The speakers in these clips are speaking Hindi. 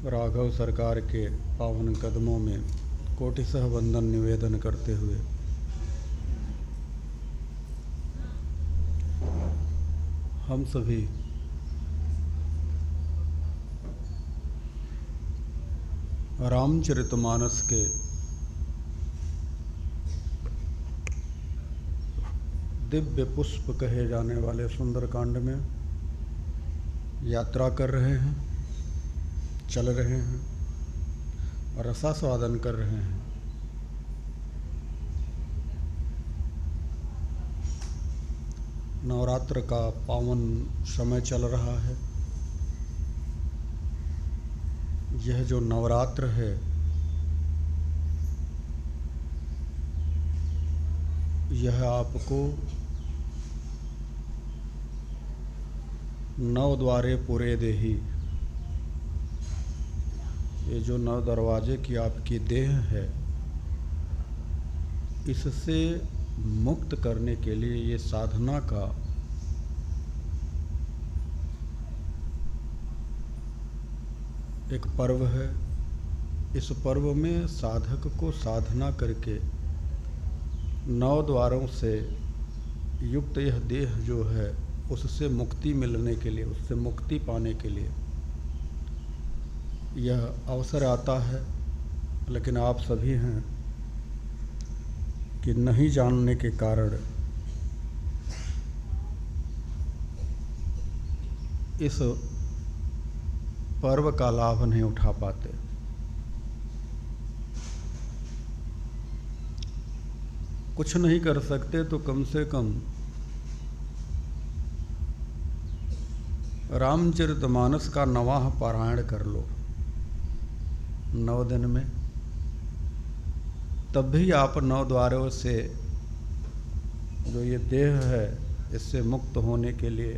राघव सरकार के पावन कदमों में कोटिशः वंदन निवेदन करते हुए हम सभी रामचरितमानस के दिव्य पुष्प कहे जाने वाले सुंदरकांड में यात्रा कर रहे हैं, चल रहे हैं और रसास्वादन कर रहे हैं। नवरात्र का पावन समय चल रहा है। यह जो नवरात्र है यह आपको नव द्वारे पूरे देही, ये जो नव दरवाजे की आपकी देह है इससे मुक्त करने के लिए ये साधना का एक पर्व है। इस पर्व में साधक को साधना करके नौ द्वारों से युक्त यह देह जो है उससे मुक्ति मिलने के लिए, उससे मुक्ति पाने के लिए यह अवसर आता है। लेकिन आप सभी हैं कि नहीं जानने के कारण इस पर्व का लाभ नहीं उठा पाते। कुछ नहीं कर सकते तो कम से कम रामचरितमानस का नवाह पारायण कर लो 9 दिन में, तब भी आप 9 द्वारों से जो ये देह है इससे मुक्त होने के लिए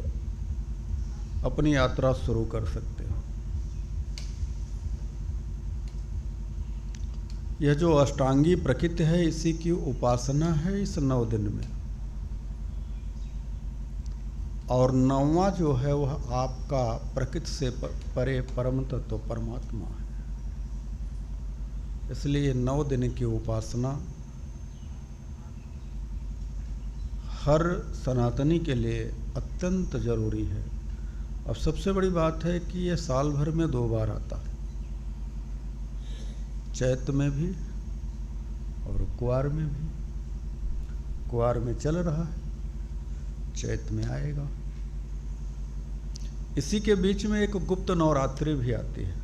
अपनी यात्रा शुरू कर सकते हो। यह जो अष्टांगी प्रकृति है इसी की उपासना है इस 9 दिन में। और 9वां जो है वह आपका प्रकृति से परे परम तत्व परमात्मा है। इसलिए 9 दिन की उपासना हर सनातनी के लिए अत्यंत जरूरी है। अब सबसे बड़ी बात है कि यह साल भर में 2 बार आता है, चैत में भी और कुआर में भी। कुआर में चल रहा है, चैत में आएगा। इसी के बीच में एक गुप्त नवरात्रि भी आती है,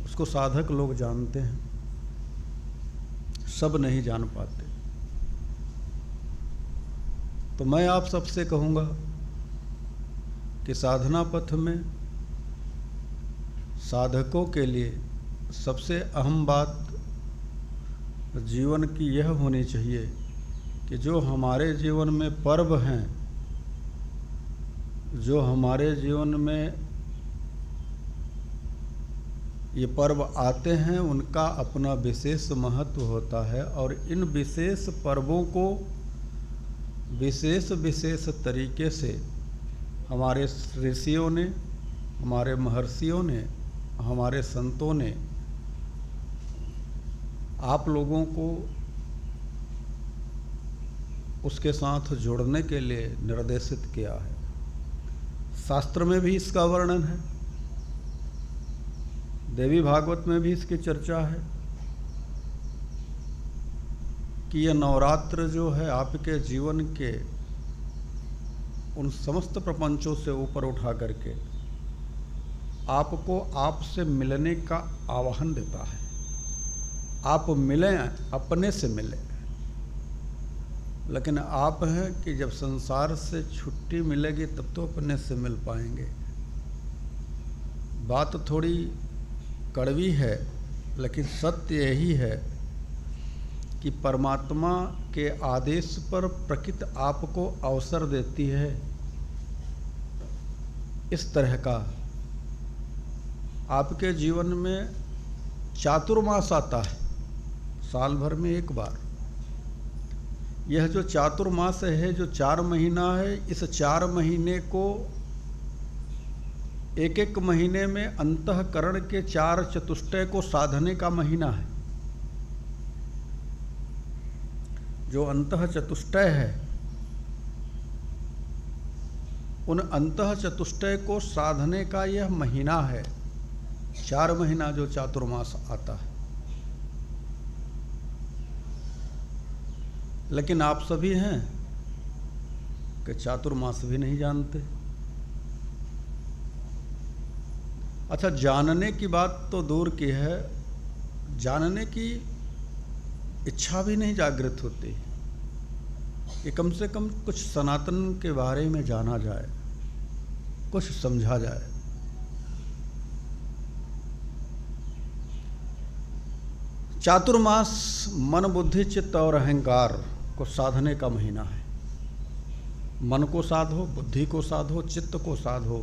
उसको साधक लोग जानते हैं, सब नहीं जान पाते। तो मैं आप सबसे कहूँगा कि साधना पथ में साधकों के लिए सबसे अहम बात जीवन की यह होनी चाहिए कि जो हमारे जीवन में पर्व हैं, जो हमारे जीवन में ये पर्व आते हैं उनका अपना विशेष महत्व होता है। और इन विशेष पर्वों को विशेष विशेष तरीके से हमारे ऋषियों ने, हमारे महर्षियों ने, हमारे संतों ने आप लोगों को उसके साथ जुड़ने के लिए निर्देशित किया है। शास्त्र में भी इसका वर्णन है, देवी भागवत में भी इसकी चर्चा है कि यह नवरात्र जो है आपके जीवन के उन समस्त प्रपंचों से ऊपर उठा करके आपको आपसे मिलने का आह्वान देता है। आप मिलें, अपने से मिलें। लेकिन आप हैं कि जब संसार से छुट्टी मिलेगी तब तो अपने से मिल पाएंगे। बात थोड़ी कड़वी है लेकिन सत्य यही है कि परमात्मा के आदेश पर प्रकृति आपको अवसर देती है। इस तरह का आपके जीवन में चातुर्मास आता है साल भर में 1 बार। यह जो चातुर्मास है, जो 4 महीना है, इस 4 महीने को एक एक महीने में अंतःकरण के 4 चतुष्टय को साधने का महीना है। जो अंतः चतुष्टय है, उन अंतः चतुष्टय को साधने का यह महीना है। 4 महीना जो चातुर्मास आता है। लेकिन आप सभी हैं कि चातुर्मास भी नहीं जानते। अच्छा, जानने की बात तो दूर की है, जानने की इच्छा भी नहीं जागृत होती कि कम से कम कुछ सनातन के बारे में जाना जाए, कुछ समझा जाए। चातुर्मास मन, बुद्धि, चित्त और अहंकार को साधने का महीना है। मन को साधो, बुद्धि को साधो, चित्त को साधो,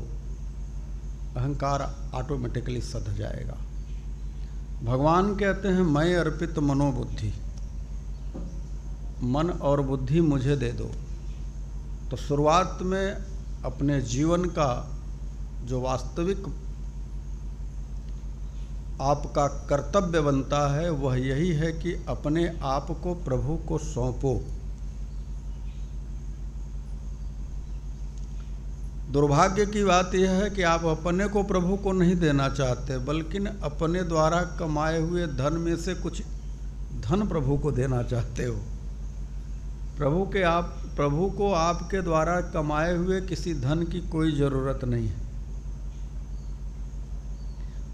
अहंकार ऑटोमेटिकली सध जाएगा। भगवान कहते हैं मैं अर्पित मनोबुद्धि, मन और बुद्धि मुझे दे दो। तो शुरुआत में अपने जीवन का जो वास्तविक आपका कर्तव्य बनता है वह यही है कि अपने आप को प्रभु को सौंपो। दुर्भाग्य की बात यह है कि आप अपने को प्रभु को नहीं देना चाहते, बल्कि अपने द्वारा कमाए हुए धन में से कुछ धन प्रभु को देना चाहते हो। प्रभु को आपके द्वारा कमाए हुए किसी धन की कोई ज़रूरत नहीं है।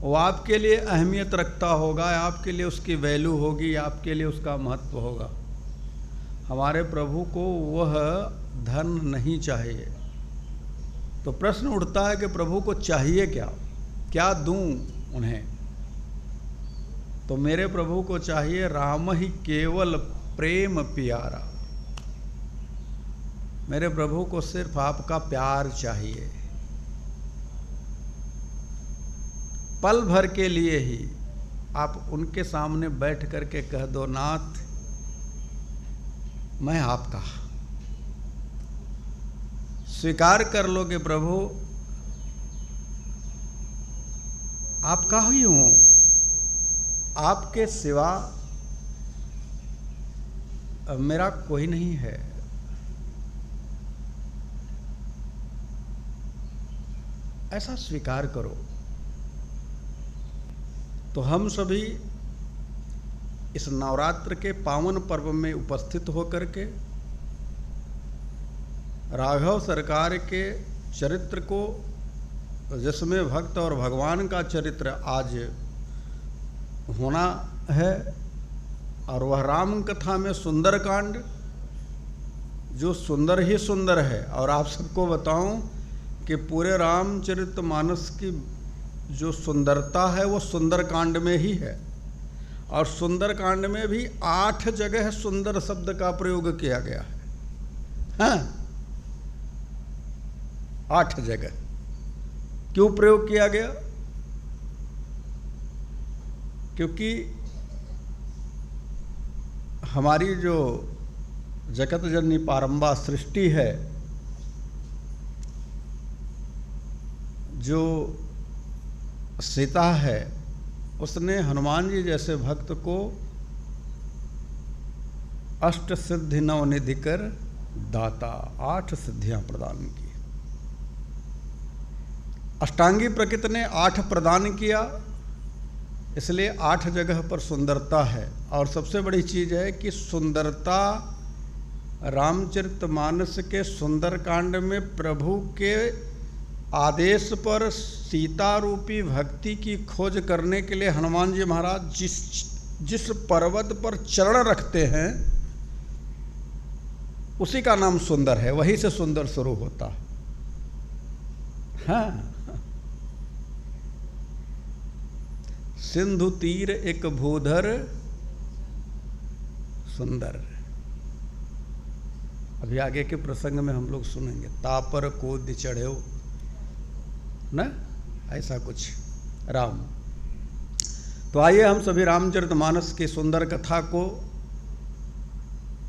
वो आपके लिए अहमियत रखता होगा, आपके लिए उसकी वैल्यू होगी, आपके लिए उसका महत्व होगा। हमारे प्रभु को वह धन नहीं चाहिए। तो प्रश्न उठता है कि प्रभु को चाहिए क्या, क्या दूं उन्हें? तो मेरे प्रभु को चाहिए राम ही केवल प्रेम प्यारा। मेरे प्रभु को सिर्फ आपका प्यार चाहिए। पल भर के लिए ही आप उनके सामने बैठ करके कह दो, नाथ मैं आपका। स्वीकार कर लो कि प्रभु आपका ही हूं, आपके सिवा मेरा कोई नहीं है। ऐसा स्वीकार करो। तो हम सभी इस नवरात्र के पावन पर्व में उपस्थित होकर के राघव सरकार के चरित्र को, जिसमें भक्त और भगवान का चरित्र आज होना है, और वह राम कथा में सुंदरकांड जो सुंदर ही सुंदर है। और आप सबको बताऊं कि पूरे रामचरितमानस की जो सुंदरता है वो सुंदरकांड में ही है। और सुंदरकांड में भी 8 जगह सुंदर शब्द का प्रयोग किया गया है। हाँ, 8 जगह क्यों प्रयोग किया गया? क्योंकि हमारी जो जगत जननी पारंबा सृष्टि है, जो सीता है, उसने हनुमान जी जैसे भक्त को 8 सिद्धि नवनिधि कर दाता 8 सिद्धियां प्रदान की। अष्टांगी प्रकृति ने 8 प्रदान किया, इसलिए 8 जगह पर सुंदरता है। और सबसे बड़ी चीज़ है कि सुंदरता रामचरितमानस के सुंदरकांड में प्रभु के आदेश पर सीता रूपी भक्ति की खोज करने के लिए हनुमान जी महाराज जिस पर्वत पर चरण रखते हैं उसी का नाम सुंदर है। वहीं से सुंदर शुरू होता है। हाँ, सिंधु तीर एक भूधर सुंदर। अभी आगे के प्रसंग में हम लोग सुनेंगे, तापर कोद चढ़े ना, ऐसा कुछ राम। तो आइए हम सभी रामचरितमानस की सुंदर कथा को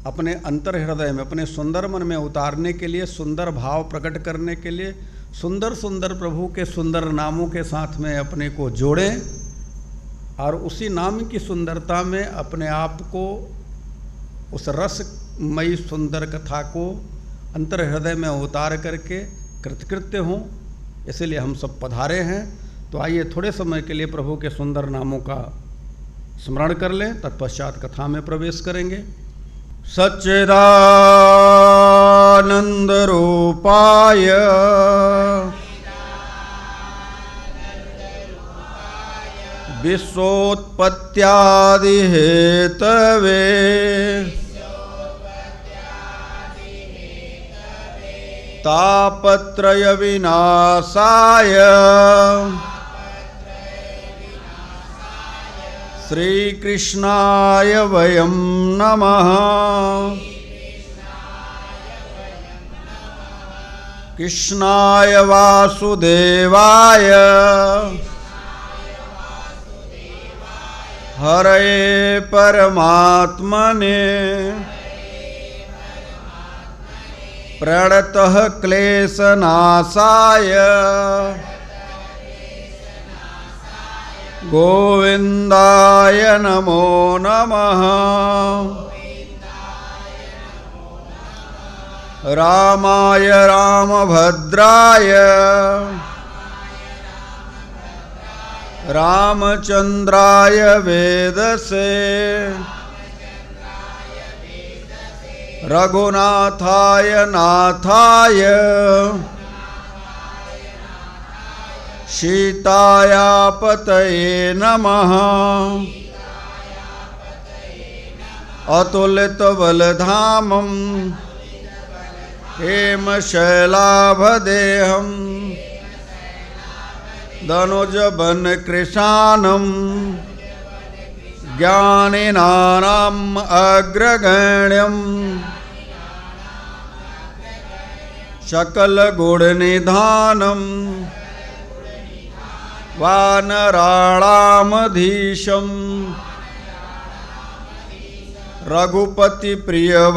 अपने अंतर हृदय में, अपने सुंदर मन में उतारने के लिए, सुंदर भाव प्रकट करने के लिए, सुंदर सुंदर प्रभु के सुंदर नामों के साथ में अपने को जोड़ें और उसी नाम की सुंदरता में अपने आप को उस रसमयी सुंदर कथा को अंतर हृदय में उतार करके कृतकृत्य हों। इसीलिए हम सब पधारे हैं। तो आइए थोड़े समय के लिए प्रभु के सुंदर नामों का स्मरण कर लें, तत्पश्चात कथा में प्रवेश करेंगे। सच्चिदानंद रूपाय विश्वोत्पत्त्यादि हेतवे तापत्रय विनाशाय श्रीकृष्णाय वयं नमः। कृष्णाय वासुदेवाय हरे परमात्मने प्रणतः क्लेशनाशाय गोविंदाय नमो नमः। रामाय रामभद्राय रामचंद्राय वेदसे रघुनाथाय नाथाय सीताया पतये नमः। अतुलित बलधामं हेमशैलाभदेहं धनुजबन कृशानं ज्ञानिनानाम् अग्रगण्यं सकलगुणनिधानं वानराणामधीशं रघुपतिप्रियभक्तं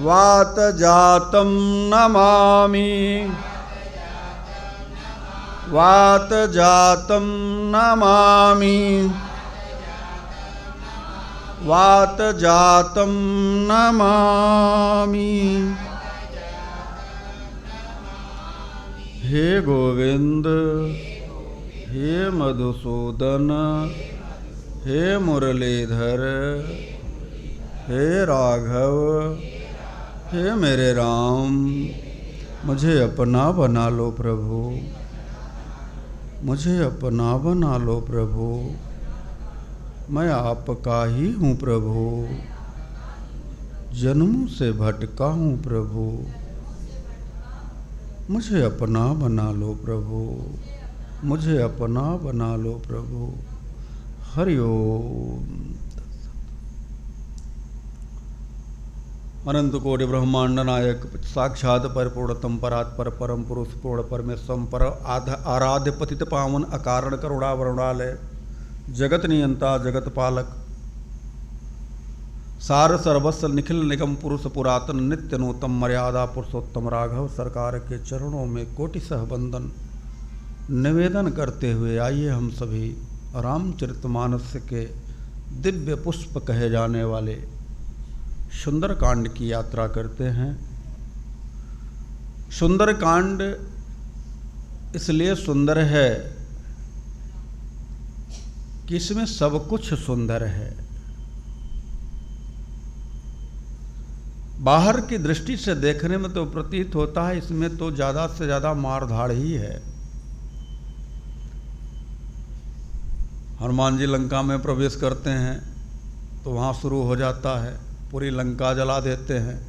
वातजातं नमामि। वातजातं नमामि। वातजातं नमामि। हे गोविंद, हे मधुसूदन, हे मुरलीधर, हे राघव, हे मेरे राम, मुझे अपना बना लो प्रभु, मुझे अपना बना लो प्रभु। मैं आपका ही हूँ प्रभु, जन्मों से भटका हूँ प्रभु, मुझे अपना बना लो प्रभु, मुझे अपना बना लो प्रभु। हरि ओम। अनंत कोटि ब्रह्मांड नायक साक्षात परिपूर्णतम परात्पर परम पुरुष पूर्ण परमेश्वरम पर आराध्य पतित पावन अकारण करुणा वरुणालय जगत नियंता जगत पालक सार सर्वस्व निखिल निगम पुरुष पुरातन नित्य नूतम मर्यादा पुरुषोत्तम राघव सरकार के चरणों में कोटिसह बंदन निवेदन करते हुए आइए हम सभी रामचरितमानस के दिव्य पुष्प कहे जाने वाले सुंदरकांड की यात्रा करते हैं। सुंदरकांड इसलिए सुंदर है कि इसमें सब कुछ सुंदर है। बाहर की दृष्टि से देखने में तो प्रतीत होता है इसमें तो ज़्यादा से ज़्यादा मारधाड़ ही है। हनुमान जी लंका में प्रवेश करते हैं तो वहाँ शुरू हो जाता है, पूरी लंका जला देते हैं,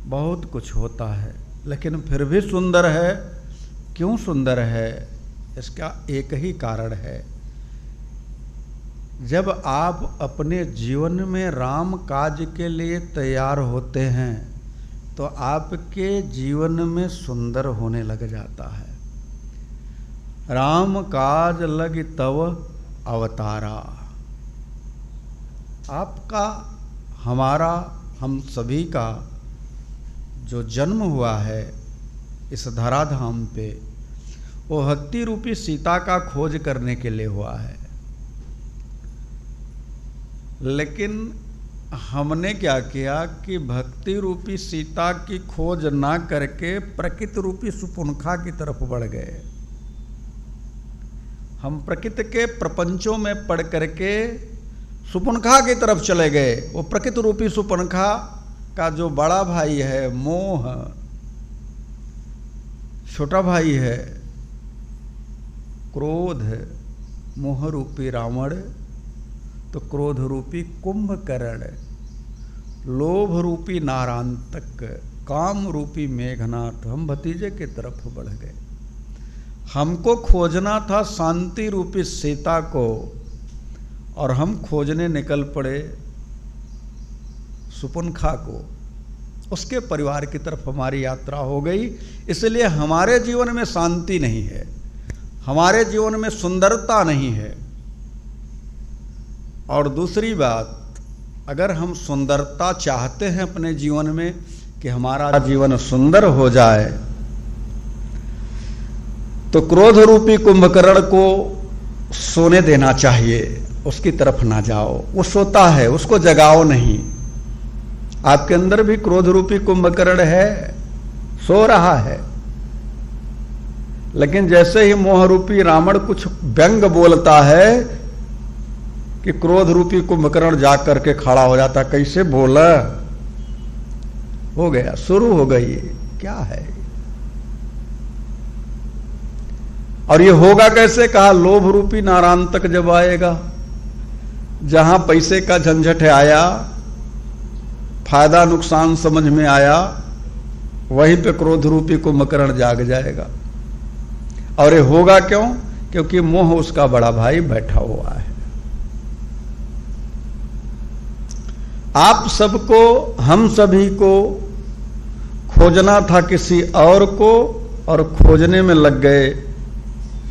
बहुत कुछ होता है, लेकिन फिर भी सुंदर है। क्यों सुंदर है? इसका एक ही कारण है। जब आप अपने जीवन में राम काज के लिए तैयार होते हैं तो आपके जीवन में सुंदर होने लग जाता है। राम काज लग तव अवतारा। आपका, हमारा, हम सभी का जो जन्म हुआ है इस धराधाम पे, वो भक्ति रूपी सीता का खोज करने के लिए हुआ है। लेकिन हमने क्या किया कि भक्ति रूपी सीता की खोज ना करके प्रकृति रूपी सुपुनखा की तरफ बढ़ गए। हम प्रकृति के प्रपंचों में पढ़ करके सुपुनखा की तरफ चले गए। वो प्रकृति रूपी सुपुनखा का जो बड़ा भाई है मोह, छोटा भाई है क्रोध, मोह रूपी रावण, तो क्रोध रूपी कुंभकर्ण, लोभ रूपी नारांतक, काम रूपी मेघनाथ, हम भतीजे की तरफ बढ़ गए। हमको खोजना था शांति रूपी सीता को, और हम खोजने निकल पड़े सुपुनखा को। उसके परिवार की तरफ हमारी यात्रा हो गई। इसलिए हमारे जीवन में शांति नहीं है, हमारे जीवन में सुंदरता नहीं है। और दूसरी बात, अगर हम सुंदरता चाहते हैं अपने जीवन में कि हमारा जीवन सुंदर हो जाए, तो क्रोध रूपी कुंभकर्ण को सोने देना चाहिए, उसकी तरफ ना जाओ। वो सोता है, उसको जगाओ नहीं। आपके अंदर भी क्रोध रूपी कुंभकर्ण है, सो रहा है। लेकिन जैसे ही मोह रूपी रावण कुछ व्यंग बोलता है कि क्रोध रूपी कुंभकर्ण जाग करके खड़ा हो जाता। कैसे बोला, हो गया, शुरू हो गई। क्या है और ये होगा कैसे? कहा लोभ रूपी नारांतक जब आएगा, जहां पैसे का झंझट आया, फायदा नुकसान समझ में आया, वहीं पे क्रोध रूपी कुंभकर्ण जाग जाएगा। और ये होगा क्यों? क्योंकि मोह उसका बड़ा भाई बैठा हुआ है। आप सबको, हम सभी को खोजना था किसी और को, और खोजने में लग गए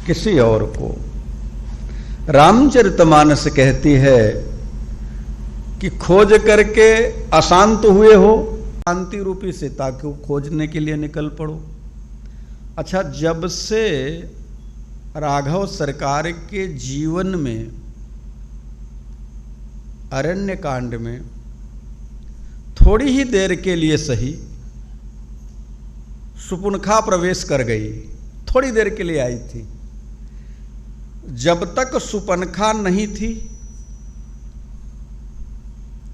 किसी और को। रामचरितमानस कहती है कि खोज करके अशांत हुए हो, शांति रूपी सीता को खोजने के लिए निकल पड़ो। अच्छा, जब से राघव सरकार के जीवन में अरण्य कांड में थोड़ी ही देर के लिए सही सुपुनखा प्रवेश कर गई, थोड़ी देर के लिए आई थी। जब तक सुपुनखा नहीं थी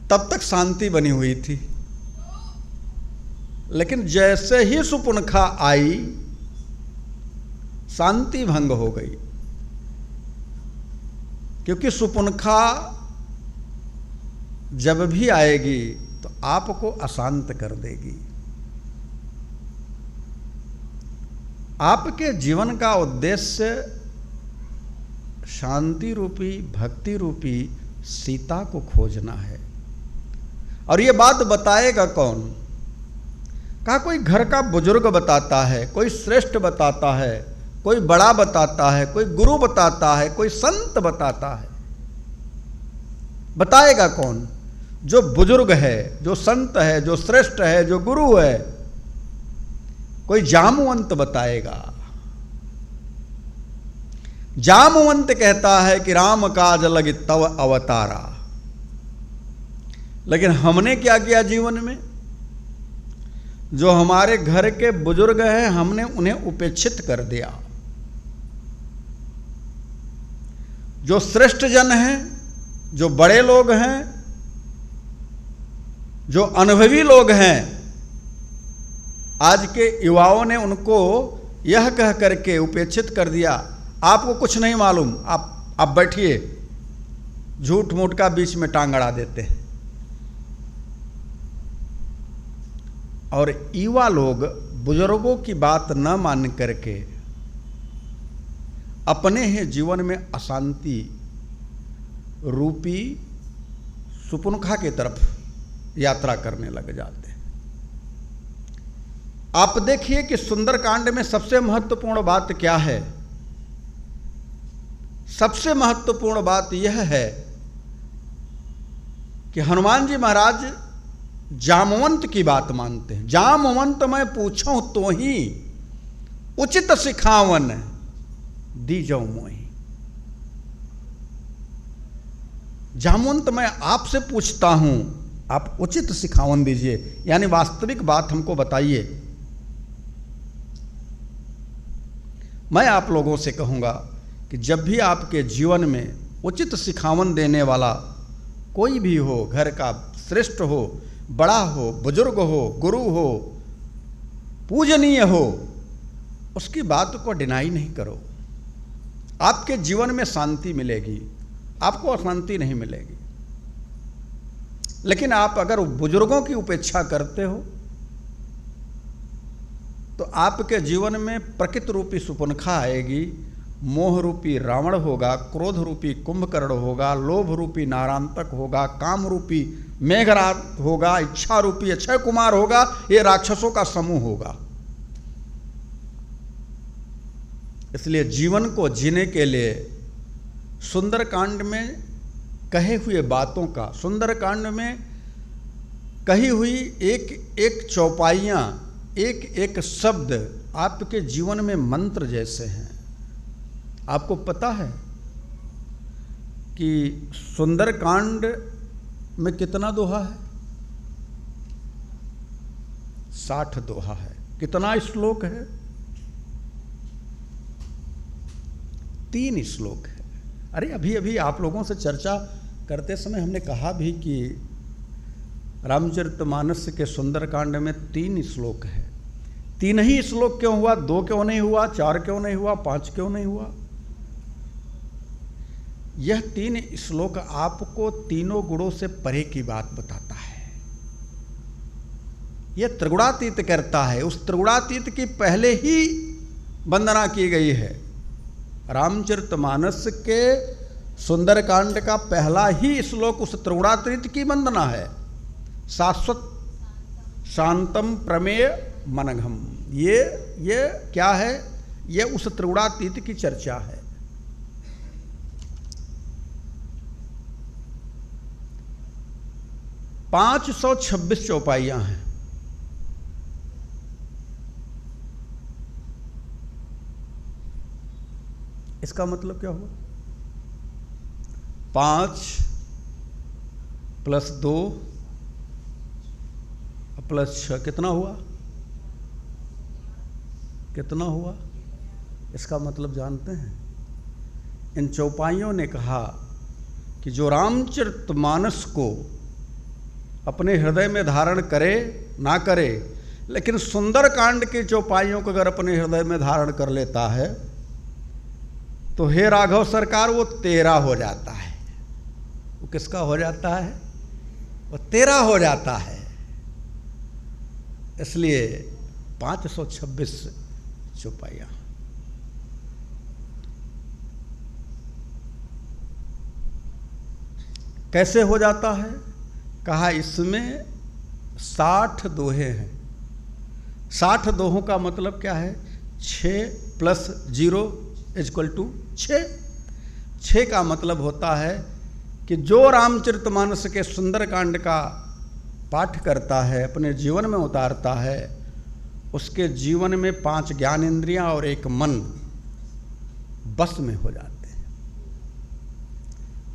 तब तक शांति बनी हुई थी। लेकिन जैसे ही सुपुनखा आई, शांति भंग हो गई। क्योंकि सुपुनखा जब भी आएगी तो आपको अशांत कर देगी। आपके जीवन का उद्देश्य शांति रूपी, भक्ति रूपी सीता को खोजना है। और ये बात बताएगा कौन? कहा कोई घर का बुजुर्ग बताता है, कोई श्रेष्ठ बताता है, कोई बड़ा बताता है, कोई गुरु बताता है, कोई संत बताता है। बताएगा कौन? जो बुजुर्ग है, जो संत है, जो श्रेष्ठ है, जो गुरु है। कोई जामवंत बताएगा। जामवंत कहता है कि राम काज लगी तव अवतारा। लेकिन हमने क्या किया जीवन में? जो हमारे घर के बुजुर्ग हैं, हमने उन्हें उपेक्षित कर दिया। जो श्रेष्ठ जन हैं, जो बड़े लोग हैं, जो अनुभवी लोग हैं, आज के युवाओं ने उनको यह कह करके उपेक्षित कर दिया, आपको कुछ नहीं मालूम, आप बैठिए। झूठ मूठ का बीच में टांग अड़ा देते हैं। और युवा लोग बुजुर्गों की बात न मान करके अपने ही जीवन में अशांति रूपी सुपुनखा की तरफ यात्रा करने लग जाते हैं। आप देखिए कि सुंदरकांड में सबसे महत्वपूर्ण बात क्या है? सबसे महत्वपूर्ण बात यह है कि हनुमान जी महाराज जामवंत की बात मानते हैं। जामवंत मैं पूछूं तो ही उचित सिखावन दी जाऊं मोही। जामवंत मैं आपसे पूछता हूं, आप उचित सिखावन दीजिए, यानी वास्तविक बात हमको बताइए। मैं आप लोगों से कहूंगा कि जब भी आपके जीवन में उचित सिखावन देने वाला कोई भी हो, घर का श्रेष्ठ हो, बड़ा हो, बुजुर्ग हो, गुरु हो, पूजनीय हो, उसकी बात को डिनाई नहीं करो। आपके जीवन में शांति मिलेगी, आपको अशांति नहीं मिलेगी। लेकिन आप अगर बुजुर्गों की उपेक्षा करते हो तो आपके जीवन में प्रकृति रूपी सुपुनखा आएगी, मोह रूपी रावण होगा, क्रोध रूपी कुंभकर्ण होगा, लोभ रूपी नारांतक होगा, काम रूपी मेघराज होगा, इच्छा रूपी अक्षय कुमार होगा, ये राक्षसों का समूह होगा। इसलिए जीवन को जीने के लिए सुंदरकांड में कहे हुए बातों का, सुंदरकांड में कही हुई एक एक चौपाइयाँ, एक एक शब्द आपके जीवन में मंत्र जैसे हैं। आपको पता है कि सुंदरकांड में कितना दोहा है? 60 दोहा है। कितना श्लोक है? 3 श्लोक है। अरे अभी अभी आप लोगों से चर्चा करते समय हमने कहा भी कि रामचरितमानस के सुंदरकांड में 3 श्लोक है। 3 ही श्लोक क्यों हुआ? 2 क्यों नहीं हुआ? 4 क्यों नहीं हुआ? 5 क्यों नहीं हुआ? यह 3 श्लोक आपको तीनों गुणों से परे की बात बताता है। यह त्रिगुणातीत करता है। उस त्रिगुणातीत की पहले ही वंदना की गई है। रामचरितमानस के सुंदरकांड का पहला ही श्लोक उस त्रिगुणातीत की वंदना है। शाश्वत शांतम प्रमेय मनघम। ये क्या है? ये उस त्रिगुणातीत की चर्चा है। पाँच 526 चौपाइयां हैं। इसका मतलब क्या हुआ? 5 + 2 + 6 कितना हुआ? कितना हुआ? इसका मतलब जानते हैं? इन चौपाइयों ने कहा कि जो रामचरितमानस को अपने हृदय में धारण करे ना करे, लेकिन सुंदरकांड की चौपाइयों को अगर अपने हृदय में धारण कर लेता है तो हे राघव सरकार वो तेरा हो जाता है। वो किसका हो जाता है? वो तेरा हो जाता है। इसलिए 526 चौपाइयां। कैसे हो जाता है? कहा इसमें 60 दोहे हैं। 60 दोहों का मतलब क्या है? 6 + 0 = 6। 6 का मतलब होता है कि जो रामचरितमानस के सुंदरकांड का पाठ करता है, अपने जीवन में उतारता है, उसके जीवन में 5 ज्ञानेंद्रियां और 1 मन बस में हो जाते हैं।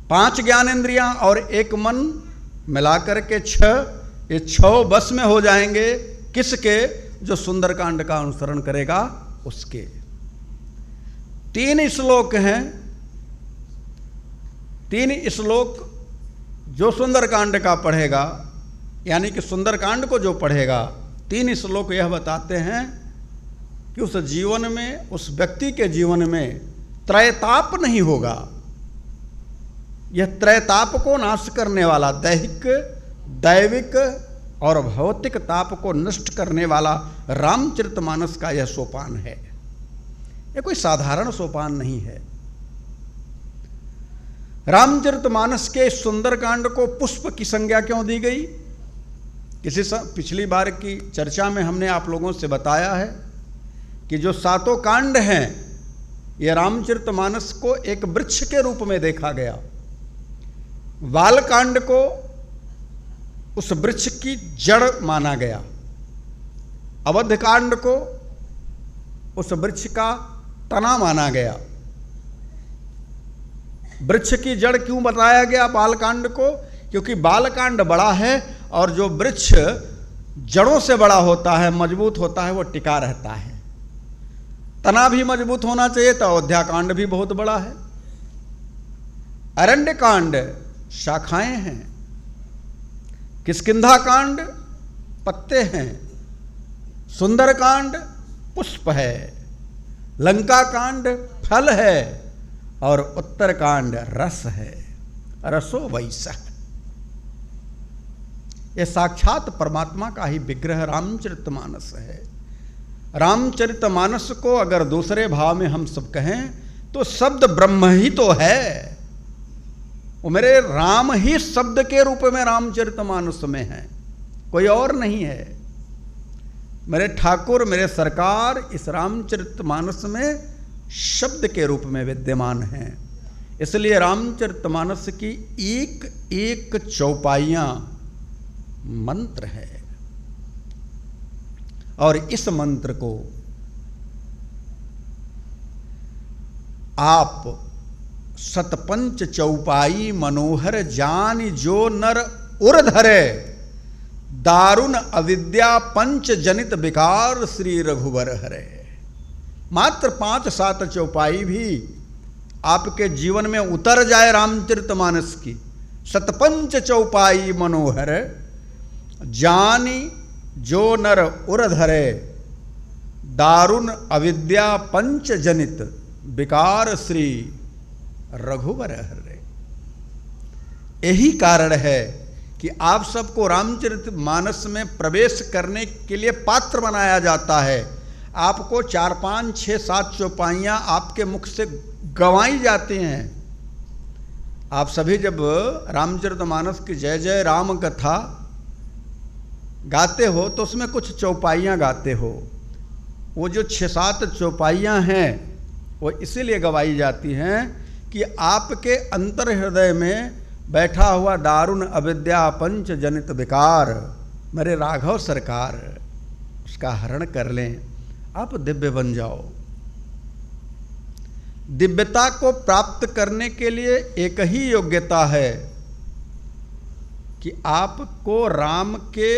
5 ज्ञानेंद्रियां और 1 मन मिलाकर के 6, ये 6 बस में हो जाएंगे। किसके? जो सुंदरकांड का अनुसरण करेगा उसके। 3 श्लोक हैं। 3 श्लोक जो सुंदरकांड का पढ़ेगा, यानी कि सुंदरकांड को जो पढ़ेगा, 3 श्लोक यह बताते हैं कि उस जीवन में, उस व्यक्ति के जीवन में त्रैताप नहीं होगा। यह त्रैताप को नाश करने वाला, दैहिक, दैविक और भौतिक ताप को नष्ट करने वाला रामचरितमानस का यह सोपान है। यह कोई साधारण सोपान नहीं है। रामचरितमानस के सुंदरकांड को पुष्प की संज्ञा क्यों दी गई? पिछली बार की चर्चा में हमने आप लोगों से बताया है कि जो 7 कांड हैं, यह रामचरितमानस को एक वृक्ष के रूप में देखा गया। बालकांड को उस वृक्ष की जड़ माना गया। अवध कांड को उस वृक्ष का तना माना गया। वृक्ष की जड़ क्यों बताया गया बालकांड को? क्योंकि बालकांड बड़ा है और जो वृक्ष जड़ों से बड़ा होता है, मजबूत होता है, वो टिका रहता है। तना भी मजबूत होना चाहिए, तो अयोध्या कांड भी बहुत बड़ा है। अरण्य कांड शाखाएं हैं, किष्किंधा कांड पत्ते हैं, सुंदर कांड पुष्प है, लंका कांड फल है और उत्तर कांड रस है। रसो वैसा, यह साक्षात परमात्मा का ही विग्रह रामचरितमानस है। रामचरितमानस को अगर दूसरे भाव में हम सब कहें तो शब्द ब्रह्म ही तो है। वो मेरे राम ही शब्द के रूप में रामचरितमानस में है, कोई और नहीं है। मेरे ठाकुर, मेरे सरकार इस रामचरितमानस में शब्द के रूप में विद्यमान हैं। इसलिए रामचरितमानस की एक एक चौपाइयां मंत्र है और इस मंत्र को आप सतपंच चौपाई मनोहर जान जो नर उर धरे, दारुण अविद्या पंच जनित विकार श्री रघुवर हरे। मात्र 5-7 चौपाई भी आपके जीवन में उतर जाए रामचरितमानस की। सतपंच चौपाई मनोहर जानी जो नर उर धरे, दारुण अविद्या पंच जनित विकार श्री रघुवर हरे। यही कारण है कि आप सबको रामचरितमानस में प्रवेश करने के लिए पात्र बनाया जाता है। आपको 4, 5, 6, 7 चौपाइयाँ आपके मुख से गवाई जाती हैं। आप सभी जब रामचरितमानस की जय जय राम कथा गाते हो तो उसमें कुछ चौपाइयाँ गाते हो। वो जो 6-7 चौपाइयाँ हैं वो इसीलिए गवाई जाती हैं कि आपके अंतर हृदय में बैठा हुआ दारुण अविद्या पंच जनित विकार मेरे राघव सरकार उसका हरण कर लें, आप दिव्य बन जाओ। दिव्यता को प्राप्त करने के लिए एक ही योग्यता है कि आपको राम के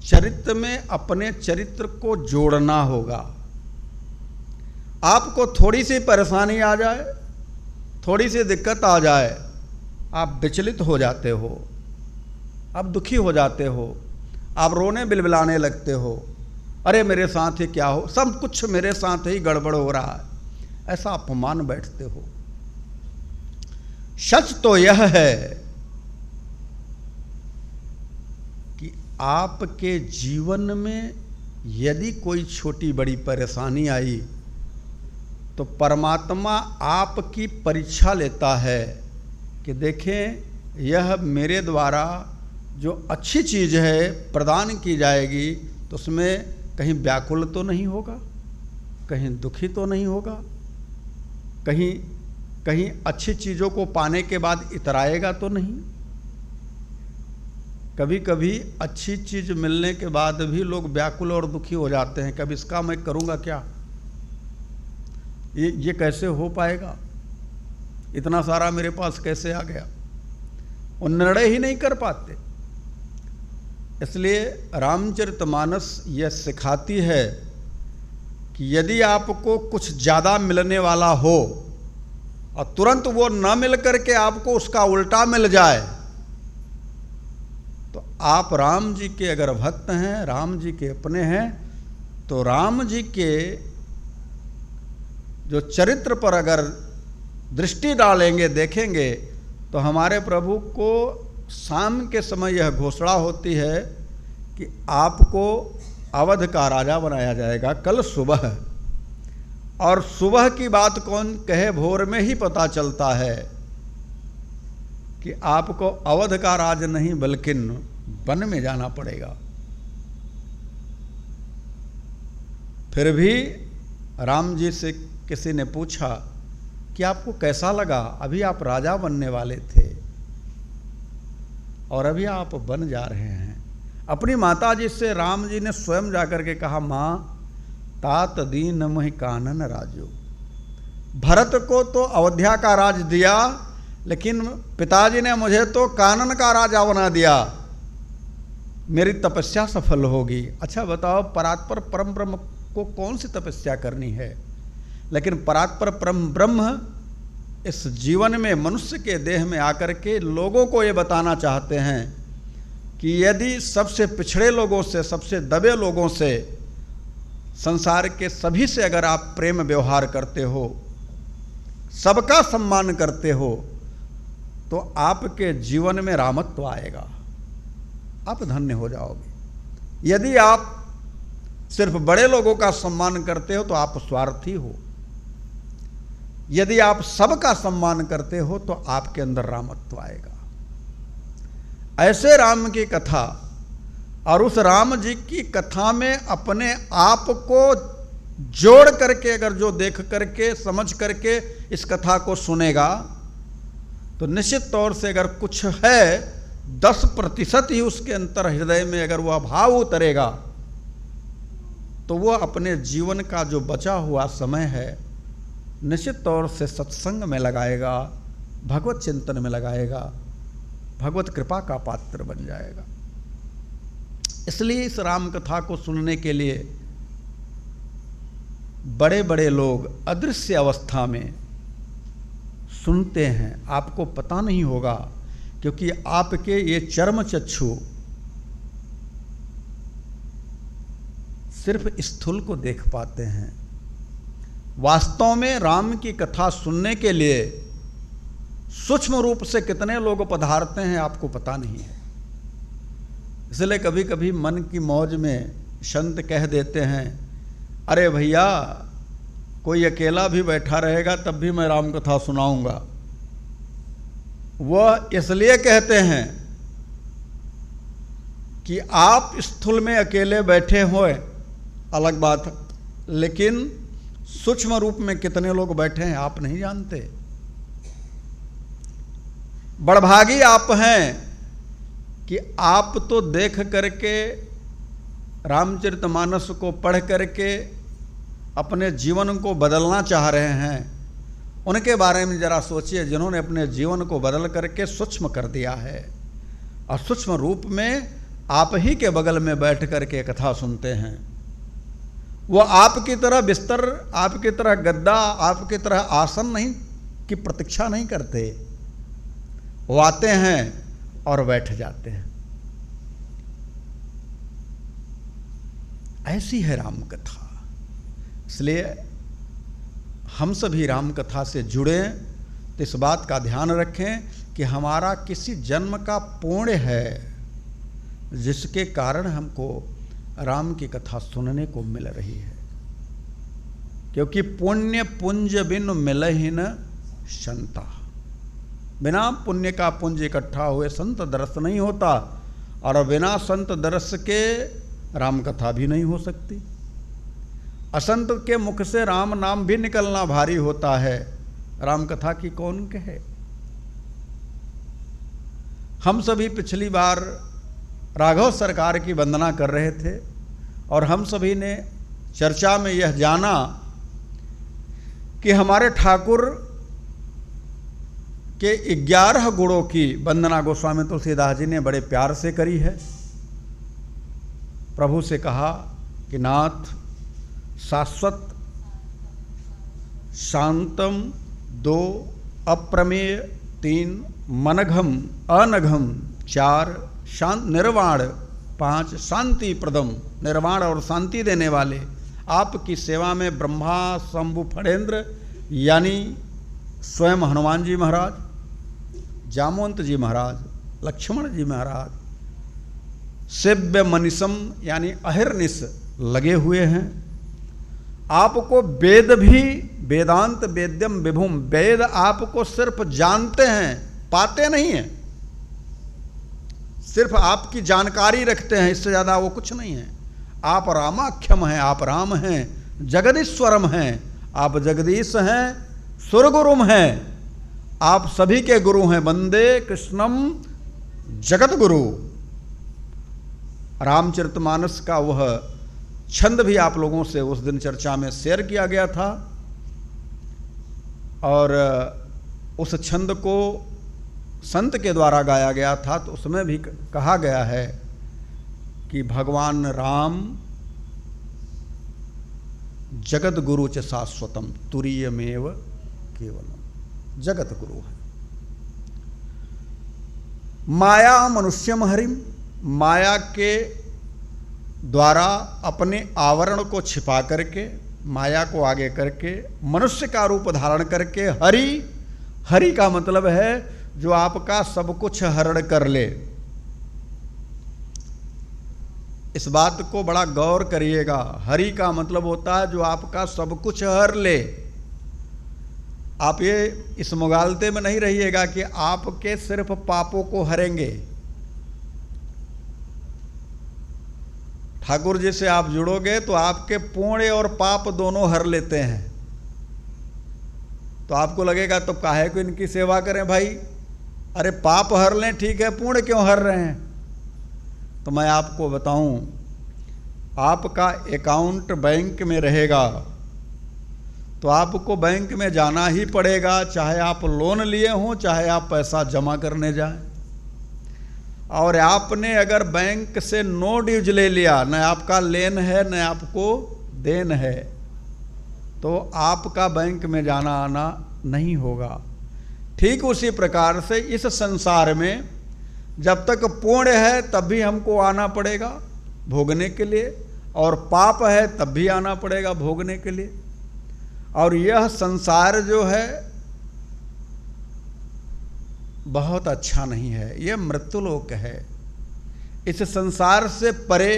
चरित्र में अपने चरित्र को जोड़ना होगा। आपको थोड़ी सी परेशानी आ जाए, थोड़ी सी दिक्कत आ जाए, आप विचलित हो जाते हो, आप दुखी हो जाते हो, आप रोने बिलबिलाने लगते हो, अरे मेरे साथ ही क्या हो, सब कुछ मेरे साथ ही गड़बड़ हो रहा है, ऐसा अपमान बैठते हो। सच तो यह है कि आपके जीवन में यदि कोई छोटी बड़ी परेशानी आई तो परमात्मा आपकी परीक्षा लेता है कि देखें यह मेरे द्वारा जो अच्छी चीज़ है प्रदान की जाएगी तो उसमें कहीं व्याकुल तो नहीं होगा, कहीं दुखी तो नहीं होगा, कहीं अच्छी चीज़ों को पाने के बाद इतराएगा तो नहीं। कभी कभी अच्छी चीज़ मिलने के बाद भी लोग व्याकुल और दुखी हो जाते हैं, कभी इसका मैं करूँगा क्या, ये कैसे हो पाएगा, इतना सारा मेरे पास कैसे आ गया, वो निर्णय ही नहीं कर पाते। इसलिए रामचरितमानस यह सिखाती है कि यदि आपको कुछ ज़्यादा मिलने वाला हो और तुरंत वो न मिल करके आपको उसका उल्टा मिल जाए तो आप राम जी के अगर भक्त हैं, राम जी के अपने हैं, तो राम जी के जो चरित्र पर अगर दृष्टि डालेंगे, देखेंगे, तो हमारे प्रभु को शाम के समय यह घोषणा होती है कि आपको अवध का राजा बनाया जाएगा कल सुबह। और सुबह की बात कौन कहे, भोर में ही पता चलता है कि आपको अवध का राज नहीं बल्कि वन में जाना पड़ेगा। फिर भी राम जी से किसी ने पूछा कि आपको कैसा लगा, अभी आप राजा बनने वाले थे और अभी आप बन जा रहे हैं। अपनी माता जी से राम जी ने स्वयं जाकर के कहा, माँ तात दीन मोहि कानन राजो। भरत को तो अयोध्या का राज दिया, लेकिन पिताजी ने मुझे तो कानन का राजा बना दिया, मेरी तपस्या सफल होगी। अच्छा बताओ, परात्पर परम ब्रह्म को कौन सी तपस्या करनी है? लेकिन परात्पर परम ब्रह्म इस जीवन में मनुष्य के देह में आकर के लोगों को ये बताना चाहते हैं कि यदि सबसे पिछड़े लोगों से, सबसे दबे लोगों से, संसार के सभी से अगर आप प्रेम व्यवहार करते हो, सबका सम्मान करते हो, तो आपके जीवन में रामत्व आएगा, आप धन्य हो जाओगे। यदि आप सिर्फ बड़े लोगों का सम्मान करते हो तो आप स्वार्थी हो। यदि आप सबका सम्मान करते हो तो आपके अंदर रामत्व आएगा। ऐसे राम की कथा, और उस राम जी की कथा में अपने आप को जोड़ करके अगर जो देख करके समझ करके इस कथा को सुनेगा, तो निश्चित तौर से अगर कुछ है 10% ही उसके अंतर हृदय में अगर वह भाव उतरेगा, तो वह अपने जीवन का जो बचा हुआ समय है निश्चित तौर से सत्संग में लगाएगा, भगवत चिंतन में लगाएगा, भगवत कृपा का पात्र बन जाएगा। इसलिए इस राम कथा को सुनने के लिए बड़े बड़े लोग अदृश्य अवस्था में सुनते हैं। आपको पता नहीं होगा, क्योंकि आपके ये चर्म चक्षु सिर्फ स्थूल को देख पाते हैं। वास्तव में राम की कथा सुनने के लिए सूक्ष्म रूप से कितने लोग पधारते हैं आपको पता नहीं है। इसलिए कभी कभी मन की मौज में संत कह देते हैं, अरे भैया कोई अकेला भी बैठा रहेगा तब भी मैं राम कथा सुनाऊंगा। वह इसलिए कहते हैं कि आप स्थूल में अकेले बैठे होए अलग बात, लेकिन सूक्ष्म रूप में कितने लोग बैठे हैं आप नहीं जानते। बड़भागी आप हैं कि आप तो देख करके रामचरितमानस को पढ़ करके अपने जीवन को बदलना चाह रहे हैं। उनके बारे में जरा सोचिए, जिन्होंने अपने जीवन को बदल करके सूक्ष्म कर दिया है, और सूक्ष्म रूप में आप ही के बगल में बैठ करके कथा सुनते हैं। वो आपकी तरह बिस्तर, आपकी तरह गद्दा, आपकी तरह आसन नहीं की प्रतीक्षा नहीं करते। वो आते हैं और बैठ जाते हैं। ऐसी है राम कथा। इसलिए हम सभी राम कथा से जुड़े तो इस बात का ध्यान रखें कि हमारा किसी जन्म का पुण्य है जिसके कारण हमको राम की कथा सुनने को मिल रही है। क्योंकि पुण्य पुंज बिन मिलहि न संता, बिना पुण्य का पुंज इकट्ठा हुए संत दर्श नहीं होता, और बिना संत दर्श के राम कथा भी नहीं हो सकती। असंत के मुख से राम नाम भी निकलना भारी होता है, राम कथा की कौन कहे। हम सभी पिछली बार राघव सरकार की वंदना कर रहे थे, और हम सभी ने चर्चा में यह जाना कि हमारे ठाकुर के 11 गुणों की वंदना गोस्वामी तुलसीदास जी ने बड़े प्यार से करी है। प्रभु से कहा कि नाथ शाश्वत, शांतम 2, अप्रमेय 3, मनघम अनघम 4, शांत निर्वाण 5, शांति प्रदम, निर्वाण और शांति देने वाले। आपकी सेवा में ब्रह्मा शंभु फणेन्द्र यानी स्वयं हनुमान जी महाराज, जामवंत जी महाराज, लक्ष्मण जी महाराज, सेव्य मनीषम यानी अहिर्निश लगे हुए हैं। आपको वेद भी, वेदांत वेद्यम विभुम, वेद आपको सिर्फ जानते हैं, पाते नहीं हैं, सिर्फ आपकी जानकारी रखते हैं, इससे ज़्यादा वो कुछ नहीं है। आप रामाख्यम हैं, आप राम हैं, जगदीश्वरम हैं, आप जगदीश हैं, सुरगुरुम हैं, आप सभी के गुरु हैं। वंदे कृष्णम जगत गुरु रामचरितमानस का वह छंद भी आप लोगों से उस दिन चर्चा में शेयर किया गया था, और उस छंद को संत के द्वारा गाया गया था। तो उसमें भी कहा गया है कि भगवान राम जगत गुरु च शाश्वतम तुरीयमेव केवलम, जगत गुरु है। माया मनुष्यम हरिम, माया के द्वारा अपने आवरण को छिपा करके, माया को आगे करके, मनुष्य का रूप धारण करके हरि, हरि का मतलब है जो आपका सब कुछ हरण कर ले। इस बात को बड़ा गौर करिएगा, हरि का मतलब होता है जो आपका सब कुछ हर ले। आप ये इस मुगालते में नहीं रहिएगा कि आपके सिर्फ पापों को हरेंगे। ठाकुर जी से आप जुड़ोगे तो आपके पुण्य और पाप दोनों हर लेते हैं। तो आपको लगेगा तो काहे को इनकी सेवा करें भाई, अरे पाप हर लें ठीक है, पुण्य क्यों हर रहे हैं? तो मैं आपको बताऊं, आपका अकाउंट बैंक में रहेगा तो आपको बैंक में जाना ही पड़ेगा, चाहे आप लोन लिए हों, चाहे आप पैसा जमा करने जाएं। और आपने अगर बैंक से नो ड्यूज ले लिया, न आपका लेन है न आपको देन है, तो आपका बैंक में जाना आना नहीं होगा। ठीक उसी प्रकार से इस संसार में जब तक पुण्य है तब भी हमको आना पड़ेगा भोगने के लिए, और पाप है तब भी आना पड़ेगा भोगने के लिए। और यह संसार जो है बहुत अच्छा नहीं है, यह मृत्युलोक है। इस संसार से परे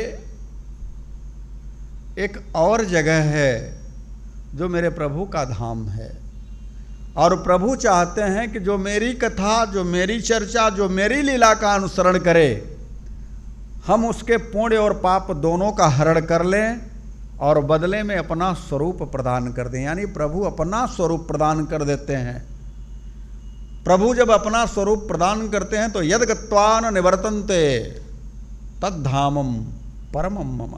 एक और जगह है जो मेरे प्रभु का धाम है। और प्रभु चाहते हैं कि जो मेरी कथा, जो मेरी चर्चा, जो मेरी लीला का अनुसरण करे, हम उसके पुण्य और पाप दोनों का हरण कर लें और बदले में अपना स्वरूप प्रदान कर दें। यानी प्रभु अपना स्वरूप प्रदान कर देते हैं। प्रभु जब अपना स्वरूप प्रदान करते हैं तो यद गत्वा न निवर्तन्ते तद्धामम परमम मम,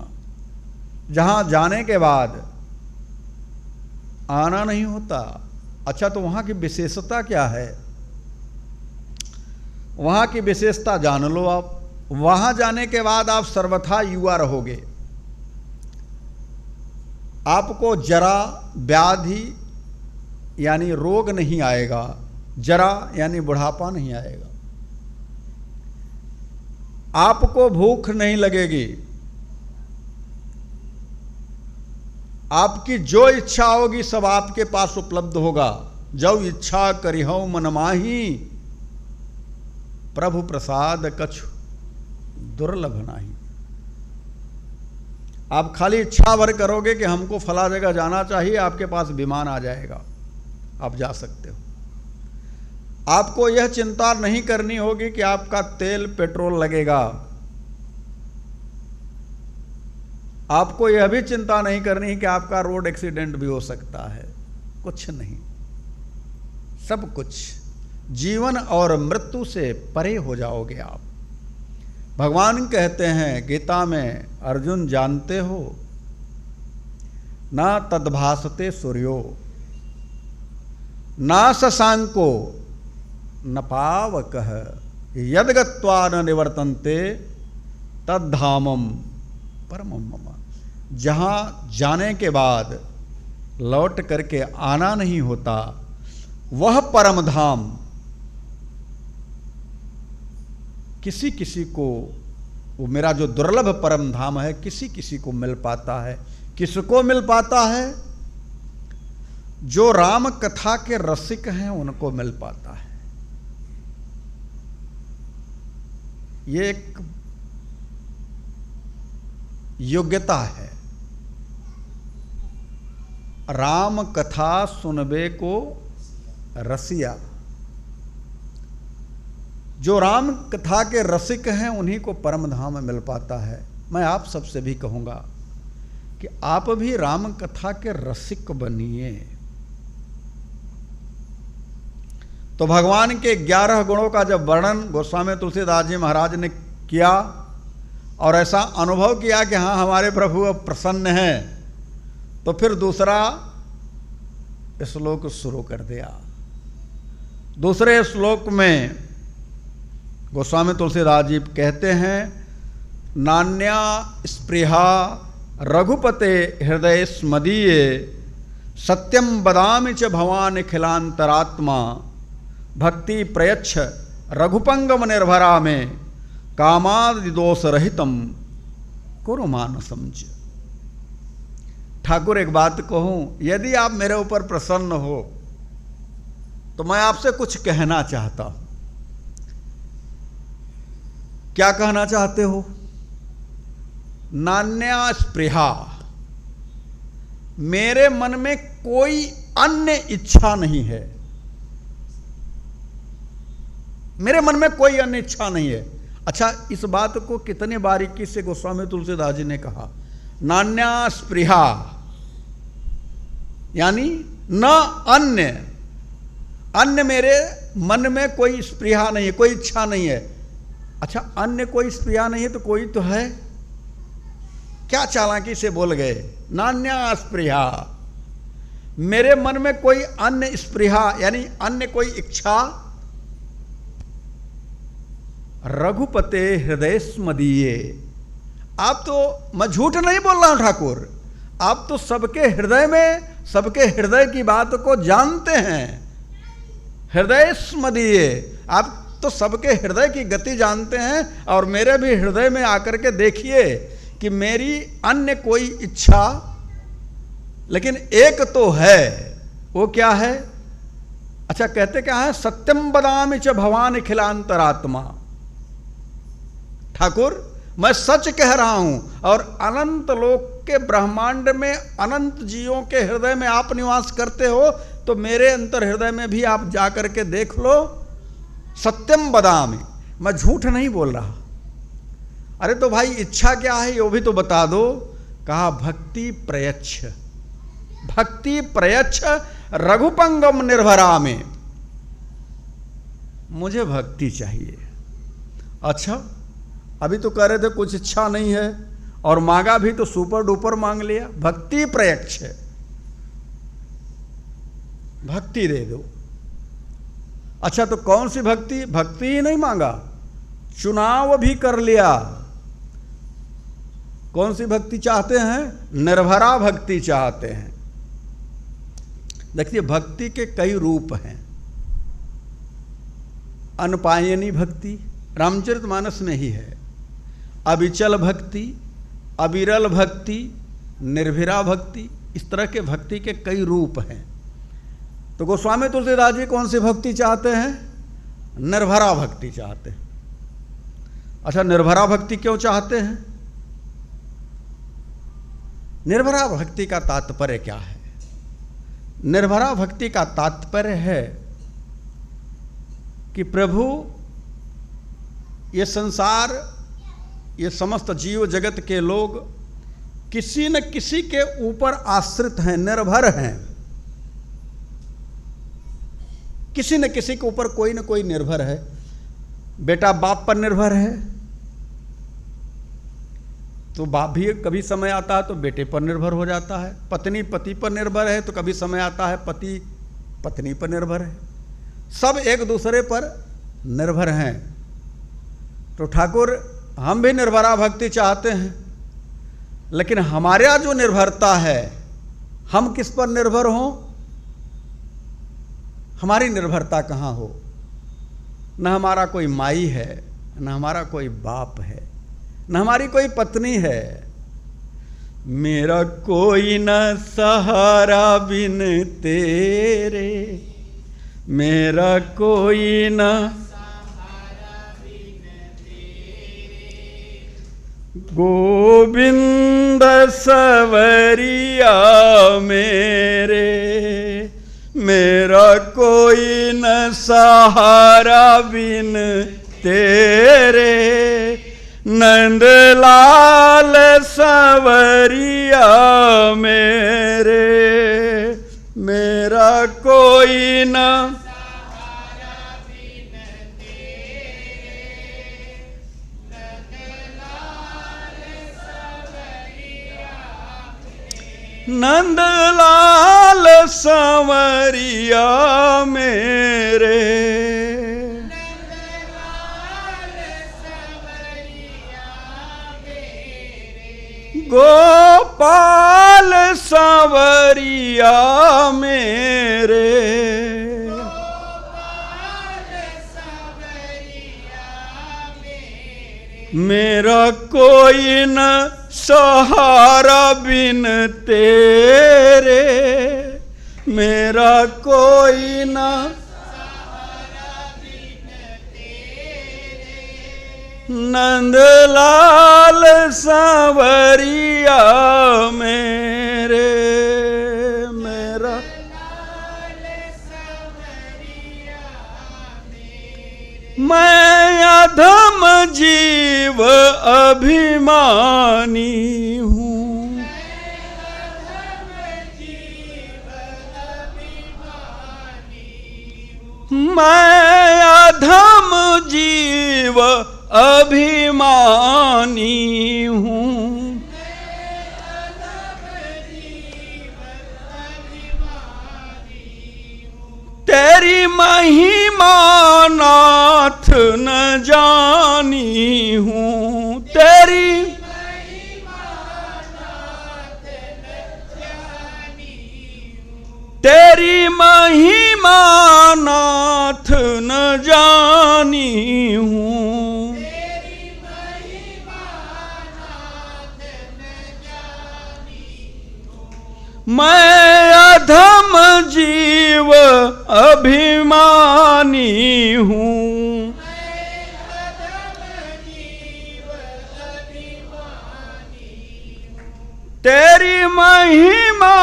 जहां जाने के बाद आना नहीं होता। अच्छा, तो वहां की विशेषता क्या है? वहां की विशेषता जान लो आप। वहां जाने के बाद आप सर्वथा युवा रहोगे। आपको जरा व्याधि यानी रोग नहीं आएगा, जरा यानी बुढ़ापा नहीं आएगा। आपको भूख नहीं लगेगी। आपकी जो इच्छा होगी सब आपके पास उपलब्ध होगा। जो इच्छा करिहौ मन माही, प्रभु प्रसाद कछु दुर्लभ नाही। आप खाली इच्छा भर करोगे कि हमको फला जगह जाना चाहिए, आपके पास विमान आ जाएगा, आप जा सकते हो। आपको यह चिंता नहीं करनी होगी कि आपका तेल पेट्रोल लगेगा। आपको यह भी चिंता नहीं करनी कि आपका रोड एक्सीडेंट भी हो सकता है। कुछ नहीं, सब कुछ जीवन और मृत्यु से परे हो जाओगे आप। भगवान कहते हैं गीता में, अर्जुन जानते हो ना तद्भासते सूर्यो ना शशांको न पावकः यद गत्वा न निवर्तन्ते तद्धामम परमम मम। जहाँ जाने के बाद लौट करके आना नहीं होता, वह परम धाम किसी किसी को, वो मेरा जो दुर्लभ परम धाम है, किसी किसी को मिल पाता है। किसको मिल पाता है? जो राम कथा के रसिक हैं उनको मिल पाता है। ये एक योग्यता है। राम कथा सुनबे को रसिया। जो राम कथा के रसिक हैं उन्हीं को परम धाम मिल पाता है। मैं आप सबसे भी कहूंगा कि आप भी राम कथा के रसिक बनिए। तो भगवान के 11 गुणों का जब वर्णन गोस्वामी तुलसीदास जी महाराज ने किया और ऐसा अनुभव किया कि हाँ हमारे प्रभु अब प्रसन्न हैं, तो फिर दूसरा श्लोक शुरू कर दिया। दूसरे श्लोक में गोस्वामी तुलसीदास जी कहते हैं, नान्या स्पृहा रघुपते हृदय स्मदीये सत्यम बदामि च भवान खिलांतरात्मा भक्ति प्रयच्छ रघुपंगम निर्भरा में कामादि दोष रहितम कुरु मानसम च। ठाकुर एक बात कहूं, यदि आप मेरे ऊपर प्रसन्न हो तो मैं आपसे कुछ कहना चाहता हूं। क्या कहना चाहते हो? नान्या स्पृहा, मेरे मन में कोई अन्य इच्छा नहीं है। मेरे मन में कोई अन्य इच्छा नहीं है। अच्छा, इस बात को कितने बारीकी से गोस्वामी तुलसीदास जी ने कहा, नान्या स्पृहा यानी न अन्य, अन्य मेरे मन में कोई स्पृहा नहीं है, कोई इच्छा नहीं है। अच्छा, अन्य कोई स्पृहा नहीं है तो कोई तो है। क्या चालाकी से बोल गए, नान्या स्पृहा, मेरे मन में कोई अन्य स्पृहा यानी अन्य कोई इच्छा। रघुपते हृदय स्मदीये, आप तो, मैं झूठ नहीं बोल रहा हूं ठाकुर, आप तो सबके हृदय में, सबके हृदय की बात को जानते हैं। हृदय स्मदीये, आप तो सबके हृदय की गति जानते हैं, और मेरे भी हृदय में आकर के देखिए कि मेरी अन्य कोई इच्छा, लेकिन एक तो है। वो क्या है? अच्छा, कहते क्या है? सत्यम बदामि च भवान खिलांतरात्मा। ठाकुर, मैं सच कह रहा हूं, और अनंत लोक के ब्रह्मांड में अनंत जीवों के हृदय में आप निवास करते हो, तो मेरे अंतर हृदय में भी आप जाकर के देख लो। सत्यम बदामि, मैं झूठ नहीं बोल रहा। अरे तो भाई इच्छा क्या है वो भी तो बता दो। कहा भक्ति प्रयच्छ, भक्ति प्रयच्छ रघुपंगम निर्भरा में, मुझे भक्ति चाहिए। अच्छा, अभी तो कह रहे थे कुछ इच्छा नहीं है, और मांगा भी तो सुपर डुपर मांग लिया। भक्ति प्रयच्छ, भक्ति दे दो। अच्छा, तो कौन सी भक्ति? भक्ति ही नहीं मांगा, चुनाव भी कर लिया। कौन सी भक्ति चाहते हैं? निर्भरा भक्ति चाहते हैं। देखिए, भक्ति के कई रूप हैं। अनपायनी भक्ति रामचरितमानस में ही है, अविचल भक्ति, अविरल भक्ति, निर्भरा भक्ति, इस तरह के भक्ति के कई रूप हैं। तो गोस्वामी तुलसीदास जी कौन सी भक्ति चाहते हैं? निर्भरा भक्ति चाहते हैं। अच्छा, निर्भरा भक्ति क्यों चाहते हैं? निर्भरा भक्ति का तात्पर्य क्या है? निर्भरा भक्ति का तात्पर्य है कि प्रभु, ये संसार, ये समस्त जीव जगत के लोग किसी न किसी के ऊपर आश्रित हैं, निर्भर हैं। किसी न किसी के ऊपर कोई न कोई निर्भर है। बेटा बाप पर निर्भर है, तो बाप भी कभी समय आता है तो बेटे पर निर्भर हो जाता है। पत्नी पति पर निर्भर है, तो कभी समय आता है पति पत्नी पर निर्भर है। सब एक दूसरे पर निर्भर हैं। तो ठाकुर, हम भी निर्भरा भक्ति चाहते हैं, लेकिन हमारे यहाँ जो निर्भरता है, हम किस पर निर्भर हों? हमारी निर्भरता कहाँ हो? न हमारा कोई माई है, न हमारा कोई बाप है, न हमारी कोई पत्नी है। मेरा कोई न सहारा बिन तेरे, मेरा कोई न गोविंद सवरिया मेरे, मेरा कोई न सहारा बिन तेरे, नंदलाल सवरिया मेरे, मेरा कोई न सहारा नंदलाल संवरिया मेरे, गोपाल संवरिया मेरे, मेरा कोई न सहारा बिन तेरे, मेरा कोई न नंदलाल सांवरिया मेरे, मेरा मैं अधम जीव अभिमानी हूँ, मैं अधम जीव अभिमानी हूँ, तेरी महिमा नाथ न जानी हूँ, तेरी तेरी महिमा नाथ न जानी हूँ, मैं अधम जीव अभिमानी हूँ, तेरी महिमा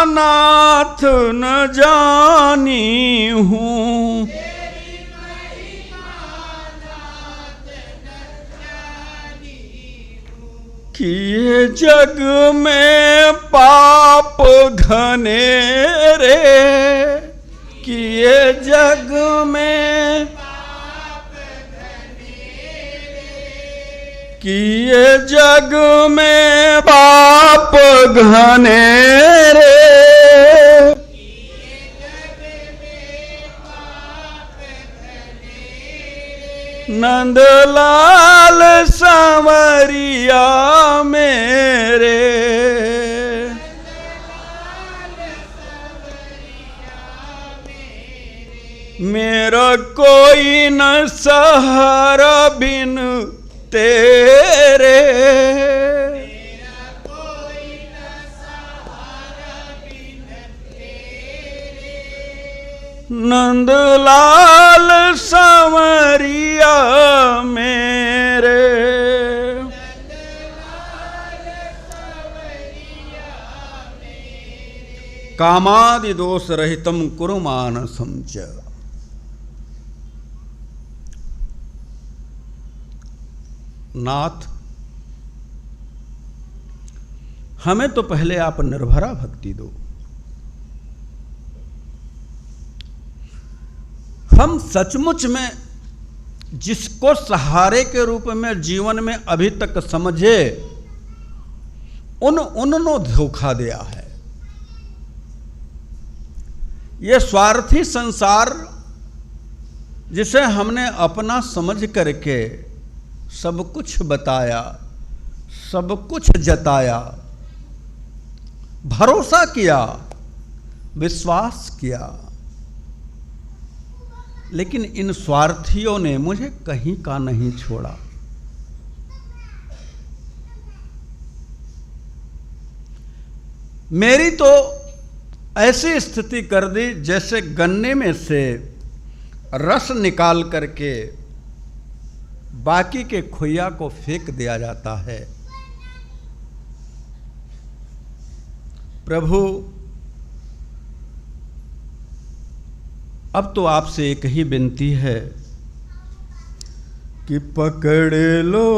नाथ न जानी हूँ, किए जग में पाप घनेरे, किए जग में किए जग में पाप घनेरे, नंदलाल सांवरिया मेरे, मेरा कोई न सहारा बिन तेरे, नंदलाल सांवरिया मेरे, कामादि दोष रहितम कुरु मानसं च, नाथ हमें तो पहले आप निर्भरा भक्ति दो, हम सचमुच में जिसको सहारे के रूप में जीवन में अभी तक समझे उन्होंने धोखा दिया है। ये स्वार्थी संसार जिसे हमने अपना समझ करके सब कुछ बताया, सब कुछ जताया, भरोसा किया, विश्वास किया, लेकिन इन स्वार्थियों ने मुझे कहीं का नहीं छोड़ा। मेरी तो ऐसी स्थिति कर दी जैसे गन्ने में से रस निकाल करके बाकी के खोया को फेंक दिया जाता है। प्रभु, अब तो आपसे एक ही विनती है कि पकड़ लो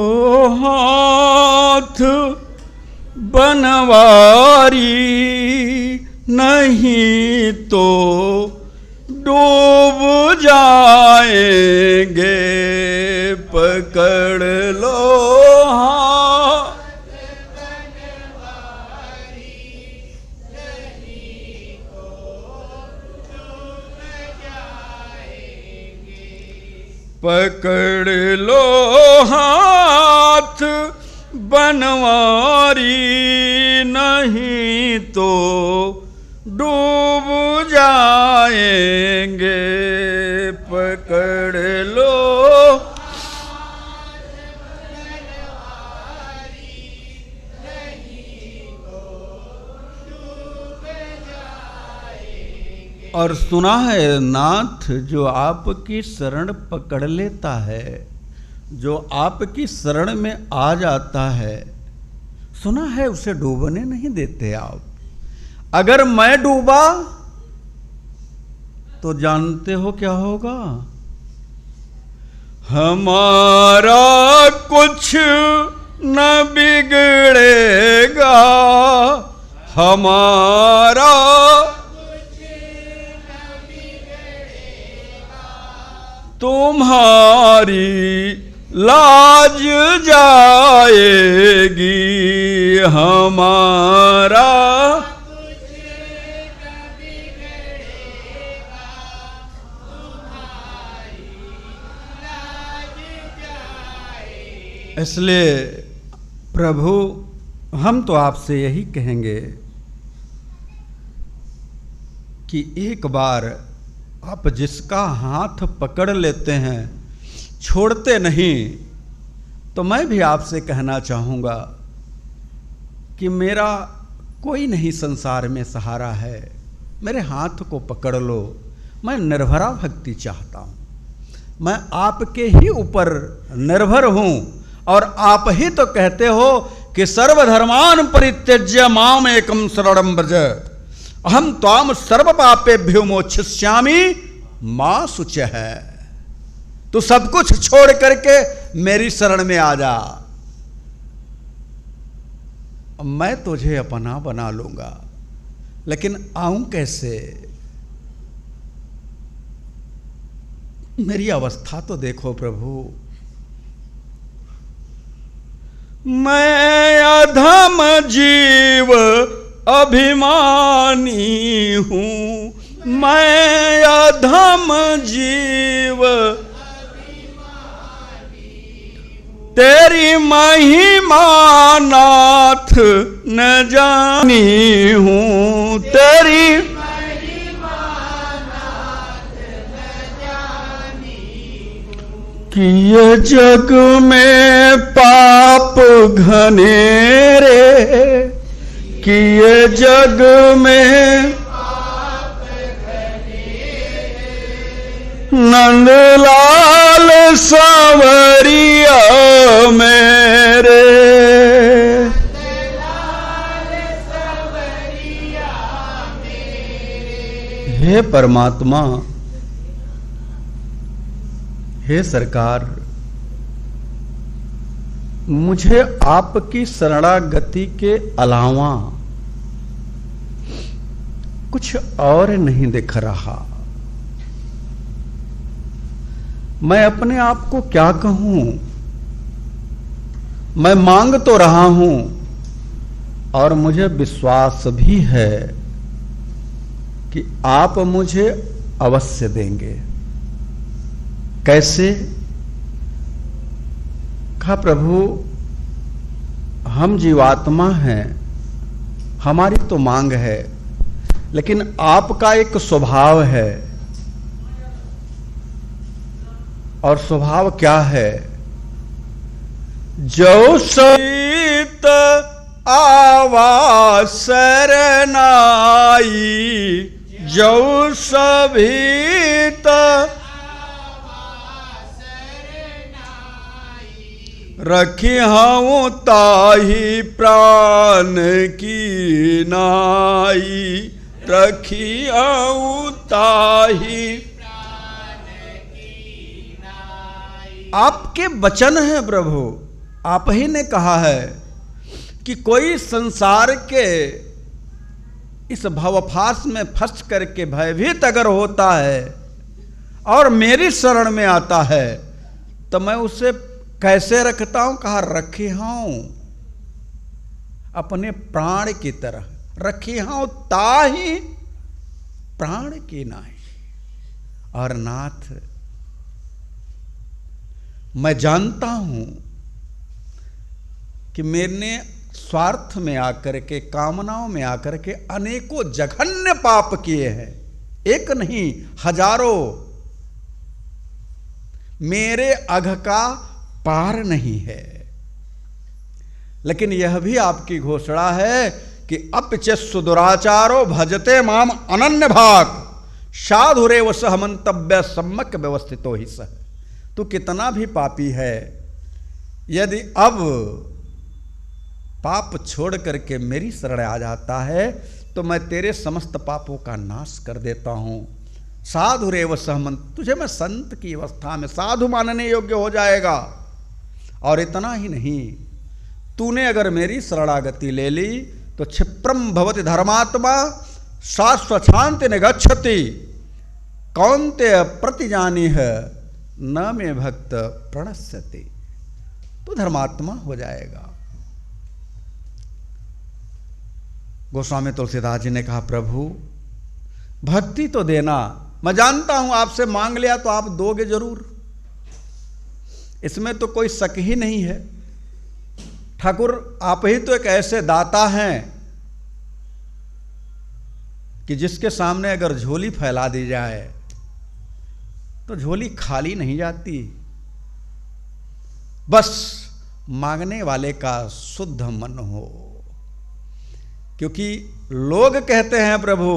हाथ बनवारी, नहीं तो डूब जाएंगे। पकड़ लो हाथ पकड़ लो हाथ बनवारी, नहीं तो डूब जाएंगे। पकड़ लो और सुना है नाथ, जो आपकी शरण पकड़ लेता है, जो आपकी शरण में आ जाता है, सुना है उसे डूबने नहीं देते आप। अगर मैं डूबा तो जानते हो क्या होगा? हमारा कुछ न बिगड़ेगा, हमारा तुम्हारी लाज जाएगी, हमारा इसलिए प्रभु हम तो आपसे यही कहेंगे कि एक बार आप जिसका हाथ पकड़ लेते हैं, छोड़ते नहीं, तो मैं भी आपसे कहना चाहूँगा कि मेरा कोई नहीं संसार में सहारा है, मेरे हाथ को पकड़ लो। मैं निर्भरा भक्ति चाहता हूँ, मैं आपके ही ऊपर निर्भर हूँ। और आप ही तो कहते हो कि सर्वधर्मान परित्यज्य माम एकम शरणं व्रज, अहम त्वाम सर्व पापेभ्यो मोक्षयिष्यामि मा शुचः। तू सब कुछ छोड़ करके मेरी शरण में आ जा, मैं तुझे अपना बना लूंगा। लेकिन आऊं कैसे? मेरी अवस्था तो देखो प्रभु, मैं अधम जीव अभिमानी हूँ, मैं अधम जीव तेरी महिमा नाथ न जानी हूँ, तेरी कि ये जग में पाप घनेरे, कि ये जग में नंदलाल सांवरिया मेरे, हे परमात्मा, हे सरकार, मुझे आपकी शरणागति के अलावा कुछ और नहीं दिख रहा। मैं अपने आप को क्या कहूं? मैं मांग तो रहा हूं और मुझे विश्वास भी है कि आप मुझे अवश्य देंगे। कैसे? कहा प्रभु, हम जीवात्मा हैं, हमारी तो मांग है, लेकिन आपका एक स्वभाव है। और स्वभाव क्या है? जो सीत आवा शरनाई, जो सभीत रखी हूँ ताही प्राण की नाई, रखी हूँ ताही। आपके वचन है प्रभु, आप ही ने कहा है कि कोई संसार के इस भवफास में फंस करके भयभीत अगर होता है और मेरी शरण में आता है तो मैं उसे कैसे रखता हूं? कहा रखी हूं अपने प्राण की तरह, रखी हूं ताही प्राण की नाई। और नाथ, मैं जानता हूं कि मैंने स्वार्थ में आकर के, कामनाओं में आकर के अनेकों जघन्य पाप किए हैं, एक नहीं हजारों। मेरे अघ का पार नहीं है। लेकिन यह भी आपकी घोषणा है कि अपचिस्सु दुराचारो भजते माम अनन्य भाग साधुरेव सह मंतव्य सम्यक व्यवस्थितो ही सह। तू कितना भी पापी है, यदि अब पाप छोड़ करके मेरी शरण आ जाता है तो मैं तेरे समस्त पापों का नाश कर देता हूं। साधुरेव सहमंत, तुझे मैं संत की अवस्था में साधु मानने योग्य हो जाएगा। और इतना ही नहीं, तूने अगर मेरी शरणागति ले ली तो क्षिप्रम भवति धर्मात्मा शाश्वशांति निगच्छति कौन्तेय प्रतिजानीह न में भक्त प्रणश्यति। तो धर्मात्मा हो जाएगा। गोस्वामी तुलसीदास जी ने कहा, प्रभु भक्ति तो देना, मैं जानता हूं आपसे मांग लिया तो आप दोगे जरूर, इसमें तो कोई शक ही नहीं है। ठाकुर आप ही तो एक ऐसे दाता हैं कि जिसके सामने अगर झोली फैला दी जाए तो झोली खाली नहीं जाती। बस मांगने वाले का शुद्ध मन हो। क्योंकि लोग कहते हैं प्रभु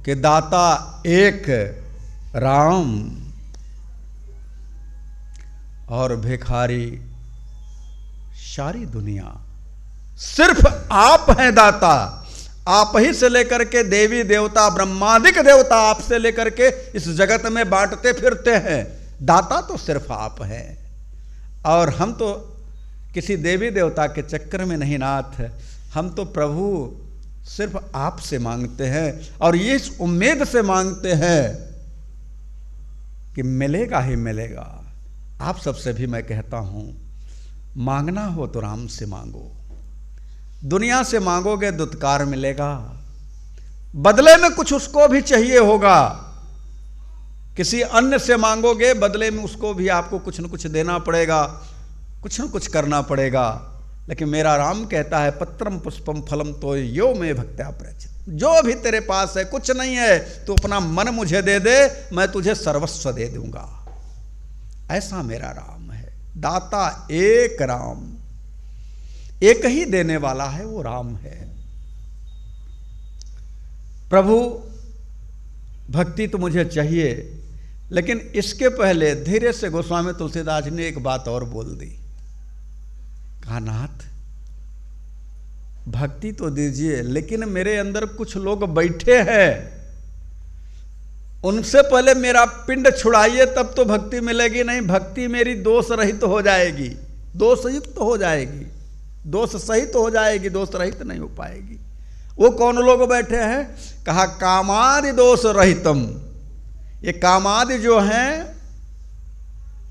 कि दाता एक राम और भिखारी सारी दुनिया। सिर्फ आप हैं दाता। आप ही से लेकर के देवी देवता ब्रह्मादिक देवता आपसे लेकर के इस जगत में बांटते फिरते हैं। दाता तो सिर्फ आप हैं। और हम तो किसी देवी देवता के चक्कर में नहीं नाथ, हम तो प्रभु सिर्फ आपसे मांगते हैं और ये इस उम्मीद से मांगते हैं कि मिलेगा ही मिलेगा। आप सबसे भी मैं कहता हूं, मांगना हो तो राम से मांगो। दुनिया से मांगोगे दुत्कार मिलेगा, बदले में कुछ उसको भी चाहिए होगा। किसी अन्य से मांगोगे, बदले में उसको भी आपको कुछ न कुछ देना पड़ेगा, कुछ न कुछ करना पड़ेगा। लेकिन मेरा राम कहता है, पत्रम पुष्पम फलम तो यो में भक्त्या प्रयचित। जो भी तेरे पास है, कुछ नहीं है, तो अपना मन मुझे दे दे, मैं तुझे सर्वस्व दे दूंगा। ऐसा मेरा राम है। दाता एक राम, एक ही देने वाला है, वो राम है। प्रभु भक्ति तो मुझे चाहिए, लेकिन इसके पहले धीरे से गोस्वामी तुलसीदास ने एक बात और बोल दी। कहा, नाथ भक्ति तो दीजिए, लेकिन मेरे अंदर कुछ लोग बैठे हैं, उनसे पहले मेरा पिंड छुड़ाइए, तब तो भक्ति मिलेगी नहीं। भक्ति मेरी दोष रहित हो जाएगी, दोष युक्त हो जाएगी, दोष सहित हो जाएगी, दोष रहित नहीं हो पाएगी। वो कौन लोग बैठे हैं? कहा, कामादि दोष रहितम। ये कामादि जो हैं,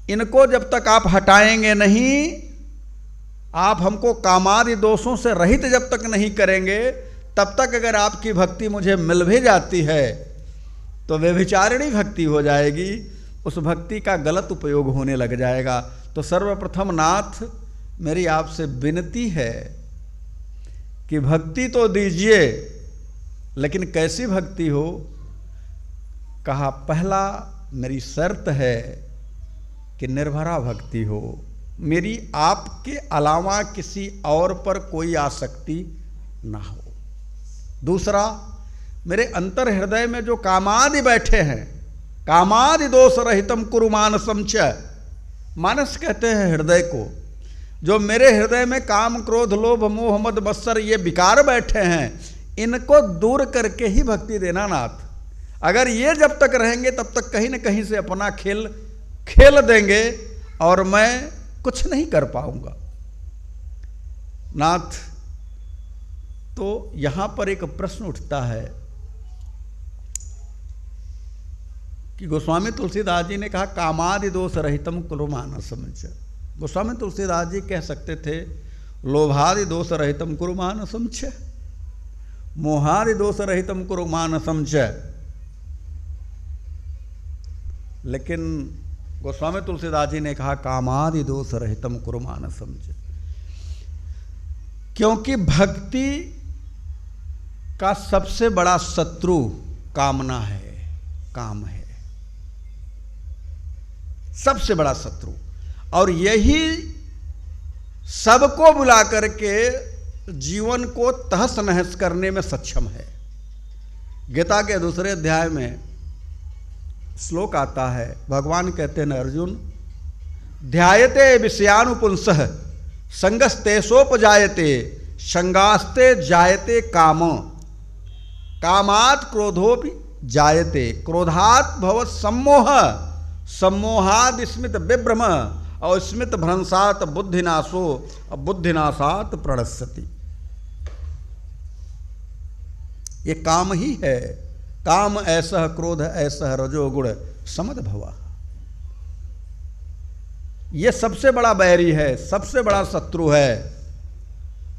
इनको जब तक आप हटाएंगे नहीं, आप हमको कामादि दोषों से रहित जब तक नहीं करेंगे, तब तक अगर आपकी भक्ति मुझे मिल भी जाती है तो व्यभिचारिणी भक्ति हो जाएगी, उस भक्ति का गलत उपयोग होने लग जाएगा। तो सर्वप्रथम नाथ मेरी आपसे विनती है कि भक्ति तो दीजिए, लेकिन कैसी भक्ति हो? कहा, पहला मेरी शर्त है कि निर्भरा भक्ति हो, मेरी आपके अलावा किसी और पर कोई आसक्ति ना हो। दूसरा, मेरे अंतर हृदय में जो कामादि बैठे हैं, कामादि दोष रहितम कुरु मानसम च। मानस कहते हैं हृदय को। जो मेरे हृदय में काम क्रोध लोभ मोह मद मत्सर ये विकार बैठे हैं, इनको दूर करके ही भक्ति देना नाथ। अगर ये जब तक रहेंगे तब तक कहीं न कहीं से अपना खेल खेल देंगे और मैं कुछ नहीं कर पाऊंगा नाथ। तो यहां पर एक प्रश्न उठता है कि गोस्वामी तुलसीदास जी ने कहा, कामादि दोष रहितम कुरु मानसम च। गोस्वामी तुलसीदास जी कह सकते थे, लोभादि दोष रहितम कुरु मानसम च, मोहादि दोष रहितम कुरु मानसम च। लेकिन गोस्वामी तुलसीदास जी ने कहा कामादि दोष रहितम कुरु मानसम च। क्योंकि भक्ति का सबसे बड़ा शत्रु कामना है, काम है, सबसे बड़ा शत्रु। और यही सबको बुला करके जीवन को तहस नहस करने में सक्षम है। गीता के दूसरे अध्याय में श्लोक आता है, भगवान कहते हैं अर्जुन, ध्यायते विषयानुपुंसः संगस्तेषोपजायते संगास्ते जायते काम कामात् क्रोधोपि जायते क्रोधात् भवत् सम्मोह सम्मोहाद स्मित विभ्रम और स्मित भ्रंसात बुद्धिनाशो बुद्धिनाशात प्रणश्यति। ये काम ही है। काम ऐसा क्रोध ऐसा रजोगुण समद भवा। ये सबसे बड़ा बैरी है, सबसे बड़ा शत्रु है।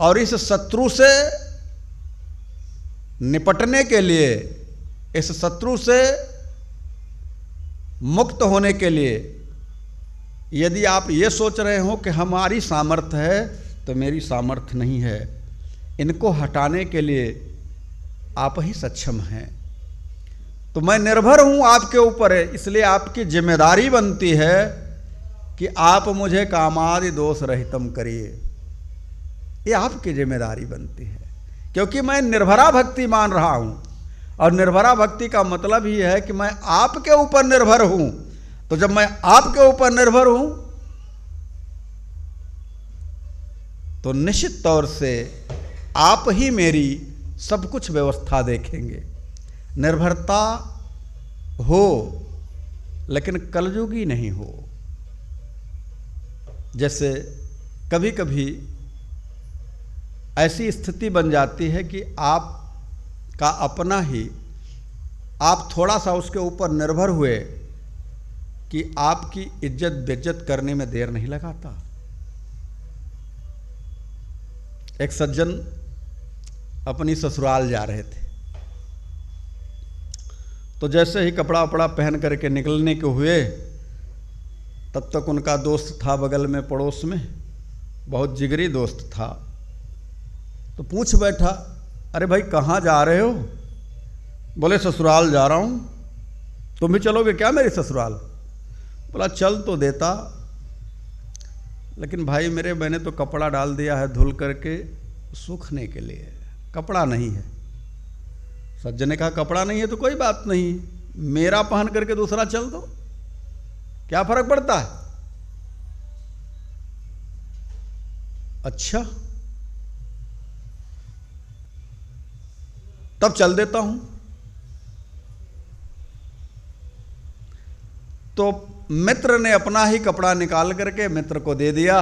और इस शत्रु से निपटने के लिए, इस शत्रु से मुक्त होने के लिए यदि आप ये सोच रहे हो कि हमारी सामर्थ्य है, तो मेरी सामर्थ्य नहीं है। इनको हटाने के लिए आप ही सक्षम हैं। तो मैं निर्भर हूं आपके ऊपर, इसलिए आपकी जिम्मेदारी बनती है कि आप मुझे कामादि दोष रहितम करिए। ये आपकी जिम्मेदारी बनती है, क्योंकि मैं निर्भरा भक्ति मान रहा हूं। और निर्भरा भक्ति का मतलब ही है कि मैं आपके ऊपर निर्भर हूं। तो जब मैं आपके ऊपर निर्भर हूं, तो निश्चित तौर से आप ही मेरी सब कुछ व्यवस्था देखेंगे। निर्भरता हो, लेकिन कलयुगी नहीं हो। जैसे कभी कभी ऐसी स्थिति बन जाती है कि आप का अपना ही, आप थोड़ा सा उसके ऊपर निर्भर हुए कि आपकी इज्जत बेइज्जत करने में देर नहीं लगाता। एक सज्जन अपनी ससुराल जा रहे थे, तो जैसे ही कपड़ा वपड़ा पहन करके निकलने के हुए, तब तक उनका दोस्त था बगल में पड़ोस में, बहुत जिगरी दोस्त था। तो पूछ बैठा, अरे भाई कहाँ जा रहे हो? बोले ससुराल जा रहा हूँ। तुम भी चलोगे क्या मेरी ससुराल? बोला चल तो देता, लेकिन भाई मेरे मैंने तो कपड़ा डाल दिया है धुल करके सूखने के लिए, कपड़ा नहीं है। सज्जन ने कहा कपड़ा नहीं है तो कोई बात नहीं, मेरा पहन करके दूसरा चल दो, क्या फर्क पड़ता है? अच्छा तब चल देता हूं। तो मित्र ने अपना ही कपड़ा निकाल करके मित्र को दे दिया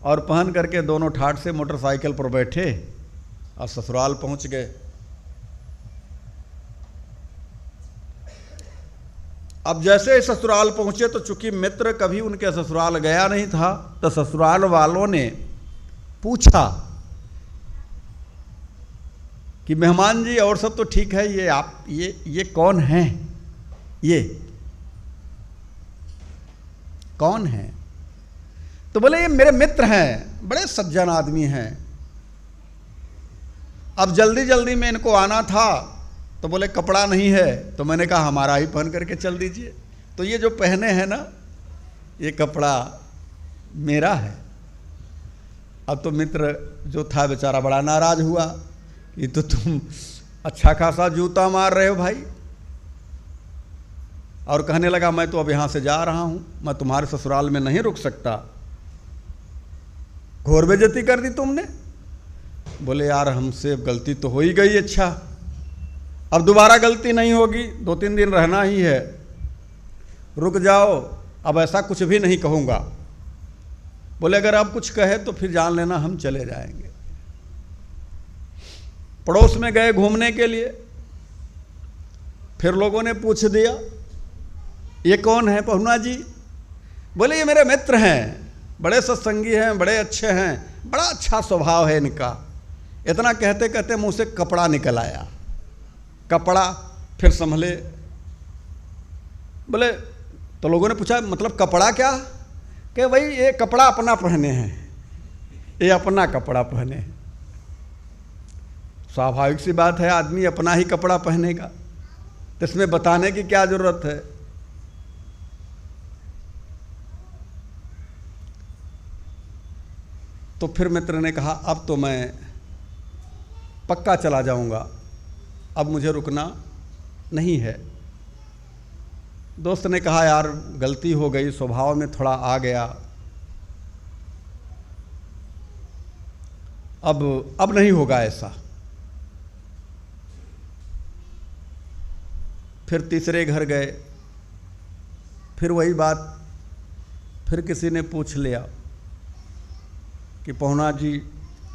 और पहन करके दोनों ठाट से मोटरसाइकिल पर बैठे और ससुराल पहुंच गए। अब जैसे ही ससुराल पहुंचे, तो चूंकि मित्र कभी उनके ससुराल गया नहीं था, तो ससुराल वालों ने पूछा कि मेहमान जी और सब तो ठीक है, ये आप ये कौन हैं? ये कौन हैं? तो बोले ये मेरे मित्र हैं, बड़े सज्जन आदमी हैं। अब जल्दी जल्दी में इनको आना था, तो बोले कपड़ा नहीं है। तो मैंने कहा हमारा ही पहन करके चल दीजिए। तो ये जो पहने हैं ना, ये कपड़ा मेरा है। अब तो मित्र जो था बेचारा बड़ा नाराज हुआ कि तो तुम अच्छा खासा जूता मार रहे हो भाई, और कहने लगा मैं तो अब यहाँ से जा रहा हूँ, मैं तुम्हारे ससुराल में नहीं रुक सकता। घोर बेइज्जती कर दी तुमने। बोले यार हमसे गलती तो हो ही गई, अच्छा अब दोबारा गलती नहीं होगी, 2-3 दिन रहना ही है, रुक जाओ, अब ऐसा कुछ भी नहीं कहूँगा। बोले अगर आप कुछ कहे तो फिर जान लेना हम चले जाएंगे। पड़ोस में गए घूमने के लिए, फिर लोगों ने पूछ दिया ये कौन है पहुना जी? बोले ये मेरे मित्र हैं, बड़े सत्संगी हैं, बड़े अच्छे हैं, बड़ा अच्छा स्वभाव है इनका। इतना कहते कहते मुंह से कपड़ा निकल आया। कपड़ा फिर संभले, बोले तो लोगों ने पूछा मतलब कपड़ा क्या? कि भाई ये कपड़ा अपना पहने हैं, ये अपना कपड़ा पहने हैं। स्वाभाविक सी बात है, आदमी अपना ही कपड़ा पहनेगा, तो इसमें बताने की क्या जरूरत है। तो फिर मित्र ने कहा अब तो मैं पक्का चला जाऊंगा, अब मुझे रुकना नहीं है। दोस्त ने कहा यार गलती हो गई, स्वभाव में थोड़ा आ गया, अब नहीं होगा ऐसा। फिर तीसरे घर गए, फिर वही बात, फिर किसी ने पूछ लिया कि पहुना जी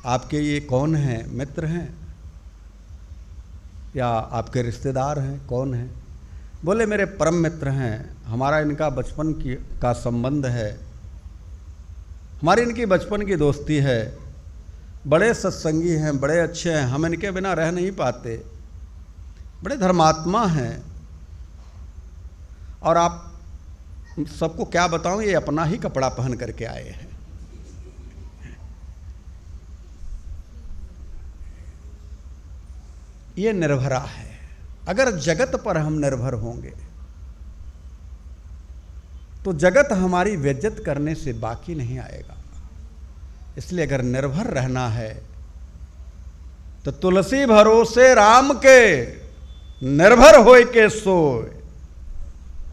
आपके ये कौन हैं, मित्र हैं या आपके रिश्तेदार हैं, कौन हैं? बोले मेरे परम मित्र हैं, हमारा इनका बचपन का संबंध है, हमारी इनकी बचपन की दोस्ती है, बड़े सत्संगी हैं, बड़े अच्छे हैं, हम इनके बिना रह नहीं पाते, बड़े धर्मात्मा हैं। और आप सबको क्या बताऊं, ये अपना ही कपड़ा पहन करके आए हैं। ये निर्भरा है। अगर जगत पर हम निर्भर होंगे तो जगत हमारी बेइज्जत करने से बाकी नहीं आएगा। इसलिए अगर निर्भर रहना है तो तुलसी भरोसे राम के, निर्भर होए के सोए,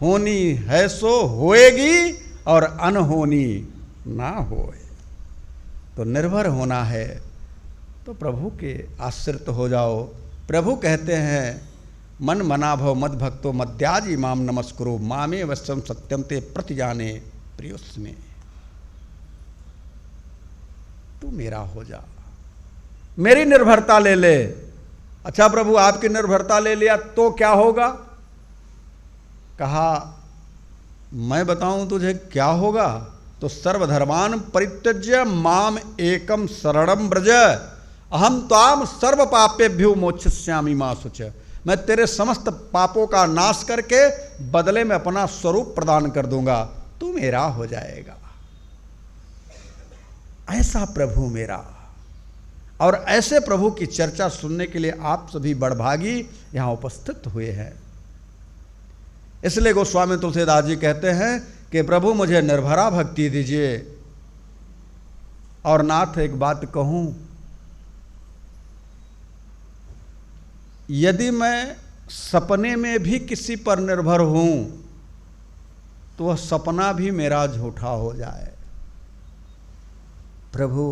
होनी है सो होएगी और अनहोनी ना होए। तो निर्भर होना है तो प्रभु के आश्रित हो जाओ। प्रभु कहते हैं मन मना भव मद भक्तो मद्याज इमाम नमस्कुरु मामे वश्यम सत्यम ते प्रतिजाने प्रियोस्मे। तू मेरा हो जा, मेरी निर्भरता ले ले। अच्छा प्रभु आपकी निर्भरता ले लिया तो क्या होगा? कहा मैं बताऊं तुझे क्या होगा? तो सर्वधर्मान परित्यज्य माम एकम शरणम ब्रज अहम त्वाम सर्व पापेभ्यो मोक्षयिष्यामि मा शुच। मैं तेरे समस्त पापों का नाश करके बदले में अपना स्वरूप प्रदान कर दूंगा, तू मेरा हो जाएगा। ऐसा प्रभु मेरा। और ऐसे प्रभु की चर्चा सुनने के लिए आप सभी बड़भागी यहां उपस्थित हुए हैं। इसलिए गोस्वामी तुलसीदास जी कहते हैं कि प्रभु मुझे निर्भरा भक्ति दीजिए। और नाथ एक बात कहूं, यदि मैं सपने में भी किसी पर निर्भर हूं तो वह सपना भी मेरा झूठा हो जाए। प्रभु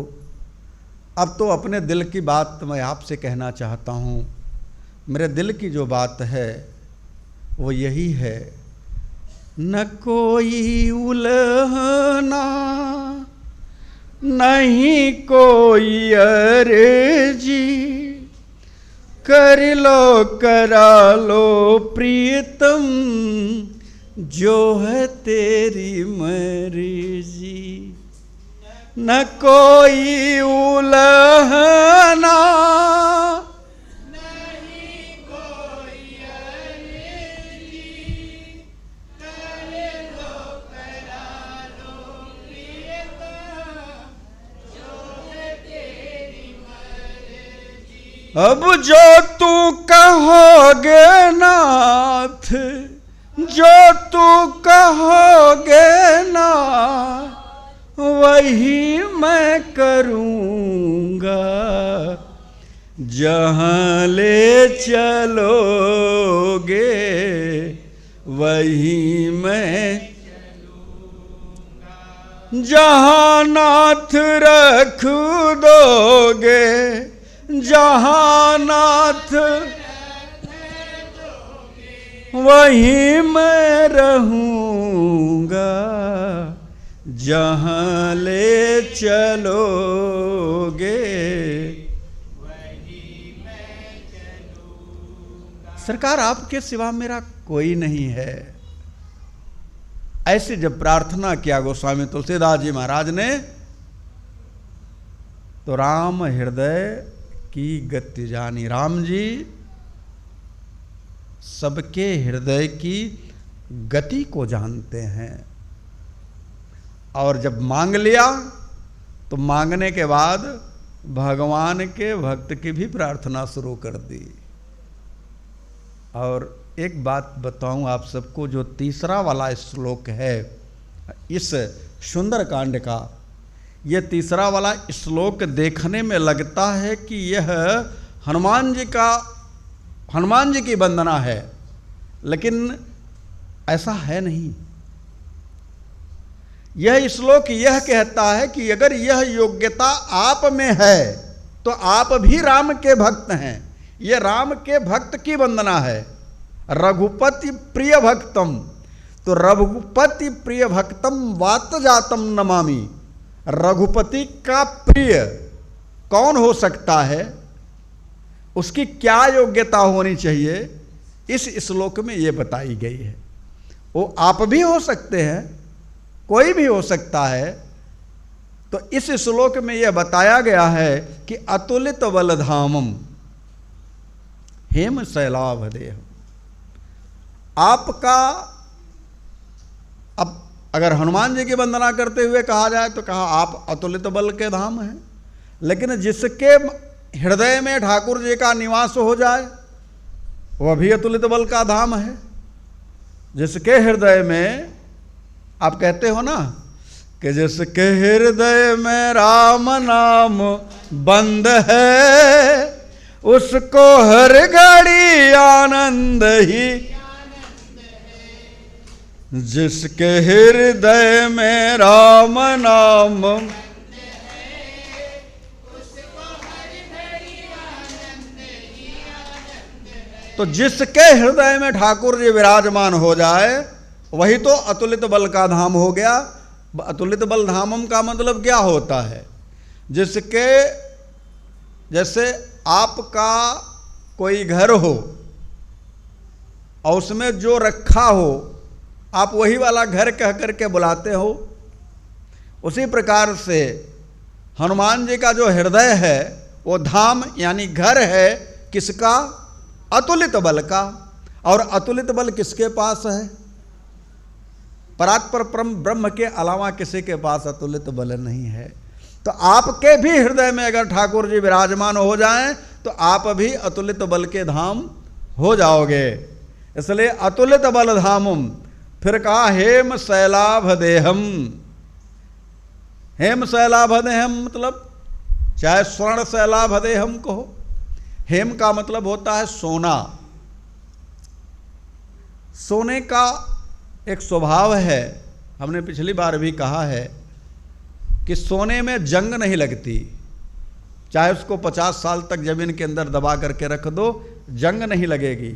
अब तो अपने दिल की बात मैं आपसे कहना चाहता हूं। मेरे दिल की जो बात है वो यही है, न कोई उलहना नहीं कोई अर्जी, कर लो करा लो प्रीतम जो है तेरी मर्जी। न कोई उलहना नहीं कोई अर्जी, कर लो करा लो प्रीतम जो है तेरी मर्जी। अब जो तू कहोगे नाथ, जो तू कहोगे ना वही मैं करूँगा, जहाँ ले चलोगे वही मैं चलूँगा, जहाँ नाथ रख दोगे, जहाँ नाथ वही मैं रहूँगा, जहाँ ले चलोगे वही मैं चलूँगा। सरकार आपके सिवा मेरा कोई नहीं है। ऐसे जब प्रार्थना किया गोस्वामी तुलसीदास जी महाराज ने, तो राम हृदय की गति जानी। राम जी सबके हृदय की गति को जानते हैं। और जब मांग लिया तो मांगने के बाद भगवान के भक्त की भी प्रार्थना शुरू कर दी। और एक बात बताऊं आप सबको, जो तीसरा वाला श्लोक है इस सुंदरकांड का, यह तीसरा वाला श्लोक देखने में लगता है कि यह हनुमान जी की वंदना है, लेकिन ऐसा है नहीं। यह श्लोक यह कहता है कि अगर यह योग्यता आप में है तो आप भी राम के भक्त हैं। यह राम के भक्त की वंदना है। रघुपति प्रिय भक्तम, तो रघुपति प्रिय भक्तम वात जातम नमामि। रघुपति का प्रिय कौन हो सकता है, उसकी क्या योग्यता होनी चाहिए, इस श्लोक में यह बताई गई है। वो आप भी हो सकते हैं, कोई भी हो सकता है। तो इस श्लोक में यह बताया गया है कि अतुलित बलधामम हेम शैलाभदेहम। आपका, अब अगर हनुमान जी की वंदना करते हुए कहा जाए तो कहा आप अतुलित बल के धाम हैं, लेकिन जिसके हृदय में ठाकुर जी का निवास हो जाए वह भी अतुलित बल का धाम है। जिसके हृदय में, आप कहते हो ना कि जिसके हृदय में राम नाम बंद है उसको हर घड़ी आनंद ही, जिसके हृदय में राम नाम, तो जिसके हृदय में ठाकुर जी विराजमान हो जाए वही तो अतुलित बल का धाम हो गया। अतुलित बल धामम का मतलब क्या होता है? जिसके, जैसे आपका कोई घर हो और उसमें जो रखा हो आप वही वाला घर कह करके बुलाते हो, उसी प्रकार से हनुमान जी का जो हृदय है वो धाम यानी घर है किसका? अतुलित बल का। और अतुलित बल किसके पास है? परात्पर ब्रह्म के अलावा किसी के पास अतुलित बल नहीं है। तो आपके भी हृदय में अगर ठाकुर जी विराजमान हो जाएं तो आप भी अतुलित बल के धाम हो जाओगे। इसलिए अतुलित बल धामम, फिर कहा हेम शैलाभदेहम। हेम शैलाभदेहम मतलब चाहे स्वर्ण शैलाभदेहम कहो। हेम का मतलब होता है सोना। सोने का एक स्वभाव है, हमने पिछली बार भी कहा है कि सोने में जंग नहीं लगती। चाहे उसको 50 साल तक जमीन के अंदर दबा करके रख दो, जंग नहीं लगेगी।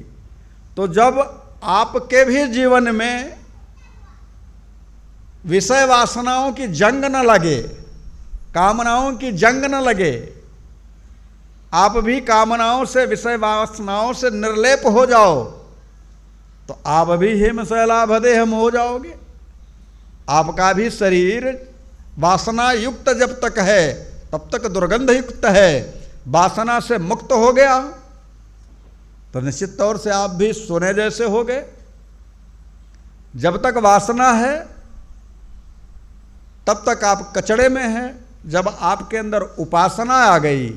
तो जब आपके भी जीवन में विषय वासनाओं की जंग न लगे, कामनाओं की जंग न लगे, आप भी कामनाओं से, विषय वासनाओं से निर्लेप हो जाओ, तो आप भी हेम शैलाभदेहम हो जाओगे। आपका भी शरीर वासना युक्त जब तक है तब तक दुर्गंध युक्त है, वासना से मुक्त हो गया तो निश्चित तौर से आप भी सोने जैसे हो गए। जब तक वासना है तब तक आप कचड़े में हैं। जब आपके अंदर उपासना आ गई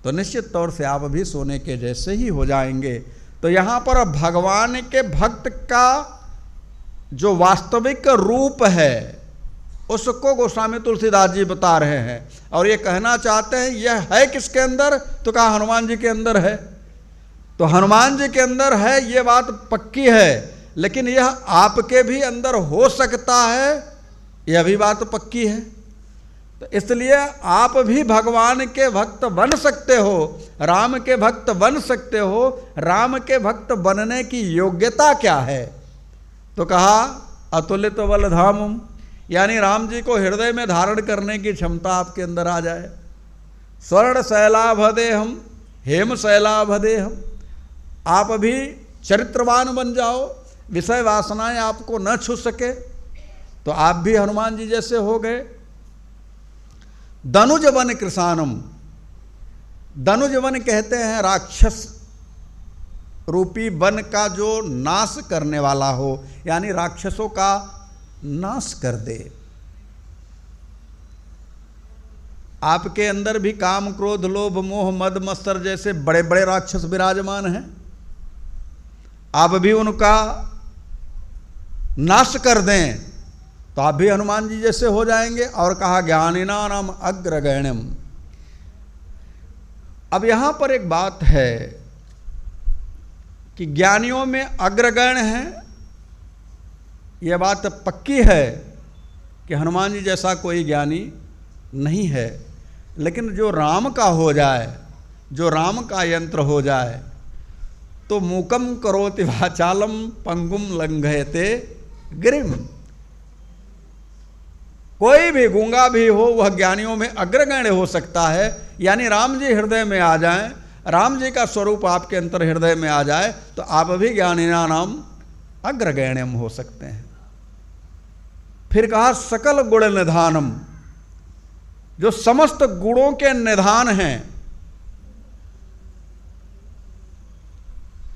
तो निश्चित तौर से आप भी सोने के जैसे ही हो जाएंगे। तो यहाँ पर भगवान के भक्त का जो वास्तविक रूप है उसको गोस्वामी तुलसीदास जी बता रहे हैं और ये कहना चाहते हैं यह है किसके अंदर? तो कहा हनुमान जी के अंदर है। तो हनुमान जी के अंदर है ये बात पक्की है, लेकिन यह आपके भी अंदर हो सकता है यह भी बात पक्की है। तो इसलिए आप भी भगवान के भक्त बन सकते हो, राम के भक्त बन सकते हो। राम के भक्त बनने की योग्यता क्या है? तो कहा अतुलित बल धामम, यानी राम जी को हृदय में धारण करने की क्षमता आपके अंदर आ जाए। स्वर्ण शैलाभदेहम, हेम शैलाभदेहम, आप भी चरित्रवान बन जाओ, विषय वासनाएं आपको न छू सके, तो आप भी हनुमान जी जैसे हो गए। दनुज वन कृशानम, दनुज वन कहते हैं राक्षस रूपी वन का जो नाश करने वाला हो, यानी राक्षसों का नाश कर दे। आपके अंदर भी काम, क्रोध, लोभ, मोह, मद, मत्सर जैसे बड़े बड़े राक्षस विराजमान हैं। आप भी उनका नाश कर दें तो आप भी हनुमान जी जैसे हो जाएंगे। और कहा ज्ञानिनानाम अग्रगण्यम। अब यहां पर एक बात है कि ज्ञानियों में अग्रगण्य है, यह बात पक्की है कि हनुमान जी जैसा कोई ज्ञानी नहीं है। लेकिन जो राम का हो जाए, जो राम का यंत्र हो जाए, तो मूकम करोति वाचालम पंगुम लंघयते गिरिम। कोई भी गूंगा भी हो वह ज्ञानियों में अग्रगण्य हो सकता है। यानी राम जी हृदय में आ जाएं, राम जी का स्वरूप आपके अंतर हृदय में आ जाए तो आप भी ज्ञानिना नाम अग्रगण्यम हो सकते हैं। फिर कहा सकल गुण निधानम, जो समस्त गुणों के निधान हैं।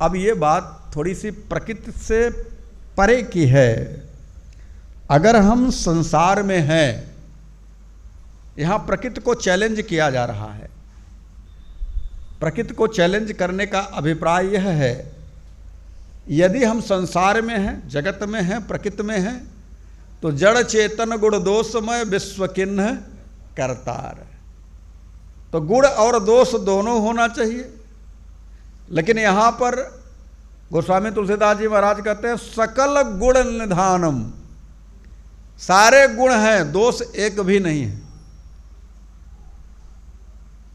अब ये बात थोड़ी सी प्रकृति से परे की है। अगर हम संसार में हैं, यहां प्रकृति को चैलेंज किया जा रहा है। प्रकृति को चैलेंज करने का अभिप्राय यह है, यदि हम संसार में हैं, जगत में हैं, प्रकृति में हैं, तो जड़ चेतन गुण दोषमय विश्व किन्ह करतार। तो गुण और दोष दोनों होना चाहिए। लेकिन यहां पर गोस्वामी तुलसीदास जी महाराज कहते हैं सकल गुण निधानम, सारे गुण हैं, दोष एक भी नहीं है।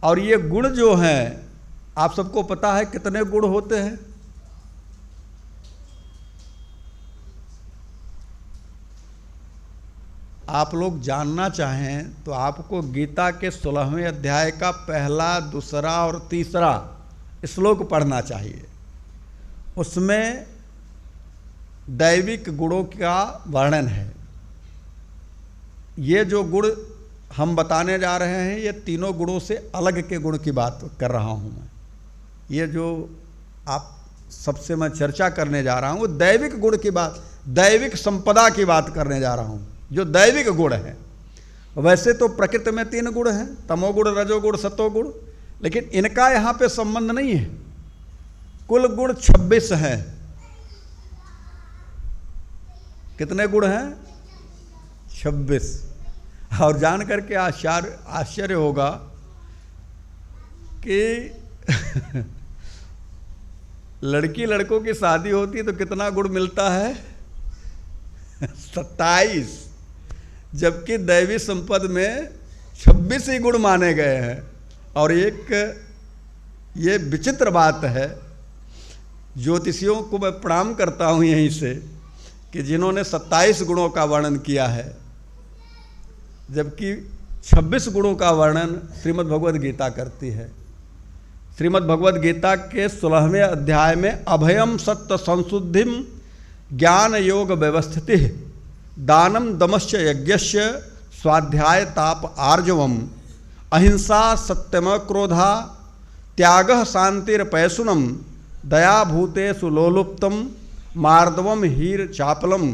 और ये गुण जो हैं, आप सबको पता है कितने गुण होते हैं? आप लोग जानना चाहें तो आपको गीता के 16वें अध्याय का पहला, दूसरा और तीसरा श्लोक पढ़ना चाहिए। उसमें दैविक गुणों का वर्णन है। ये जो गुण हम बताने जा रहे हैं, ये तीनों गुणों से अलग के गुण की बात कर रहा हूं मैं। ये जो आप सबसे मैं चर्चा करने जा रहा हूं, वो दैविक गुण की बात, दैविक संपदा की बात करने जा रहा हूं, जो दैविक गुण है। वैसे तो प्रकृति में 3 गुण हैं, तमोगुण, रजोगुण, सतोगुण, लेकिन इनका यहां पे संबंध नहीं है। कुल गुण 26 हैं। कितने गुण हैं? 26। और जान करके आश्चर्य होगा कि लड़की लड़कों की शादी होती है तो कितना गुण मिलता है? 27। जबकि दैवी संपद में 26 ही गुण माने गए हैं। और एक ये विचित्र बात है, ज्योतिषियों को मैं प्रणाम करता हूं यहीं से, कि जिन्होंने 27 गुणों का वर्णन किया है, जबकि 26 गुणों का वर्णन श्रीमद् भगवद गीता करती है। श्रीमद् भगवद गीता के 16वें अध्याय में अभयम सत्य संशुद्धिम ज्ञान योग व्यवस्थिति दानम दमश्च यज्ञस्य स्वाध्याय ताप आर्जवम अहिंसा सत्यम क्रोधा त्यागः शांतिरपैशुनम दया भूतेषु लोलुप्तम मार्दवम हीर चापलम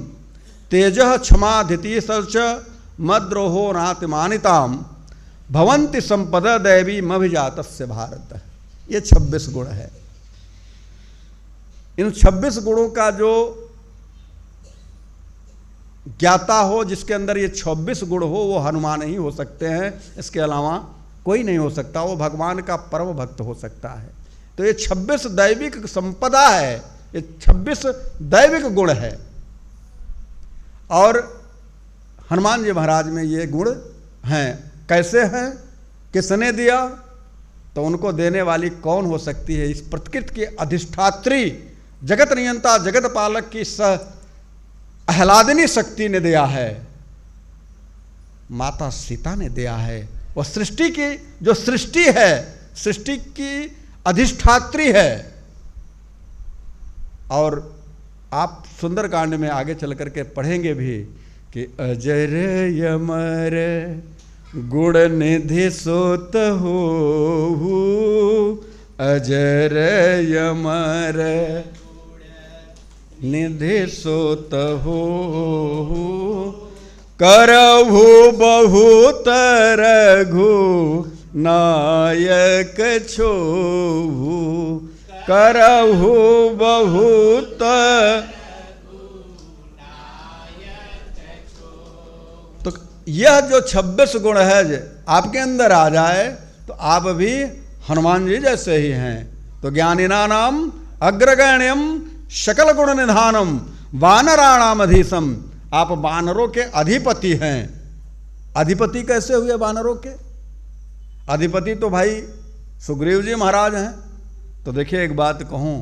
तेजः क्षमा धिति सच मद्रोहो नातिमानिताम भवंति संपदा दैवी मभिजातस्य भारत। ये 26 गुण है। इन 26 गुणों का जो ज्ञाता हो, जिसके अंदर ये 26 गुण हो, वो हनुमान ही हो सकते हैं। इसके अलावा कोई नहीं हो सकता। वो भगवान का परम भक्त हो सकता है। तो ये 26 दैविक संपदा है, ये 26 दैविक गुण है। और हनुमान जी महाराज में ये गुण हैं। कैसे हैं? किसने दिया? तो उनको देने वाली कौन हो सकती है? इस प्रकृति की अधिष्ठात्री, जगत नियंता, जगत पालक की आह्लादिनी शक्ति ने दिया है। माता सीता ने दिया है। वह सृष्टि की जो सृष्टि है, सृष्टि की अधिष्ठात्री है। और आप सुंदरकांड में आगे चल करके पढ़ेंगे भी कि अजर यमर गुण निधि सोत हो अजर अमर निधि सुत हो, करहु बहुत रघु नायक छोहु, करहु बहुत। तो यह जो 26 गुण है आपके अंदर आ जाए तो आप भी हनुमान जी जैसे ही हैं। तो ज्ञानिना नाम अग्रगण्यम सकल गुण निधानम वानराणाम अधीशम, आप वानरों के अधिपति हैं। अधिपति कैसे हुए वानरों के? अधिपति तो भाई सुग्रीव जी महाराज हैं। तो देखिए एक बात कहूं,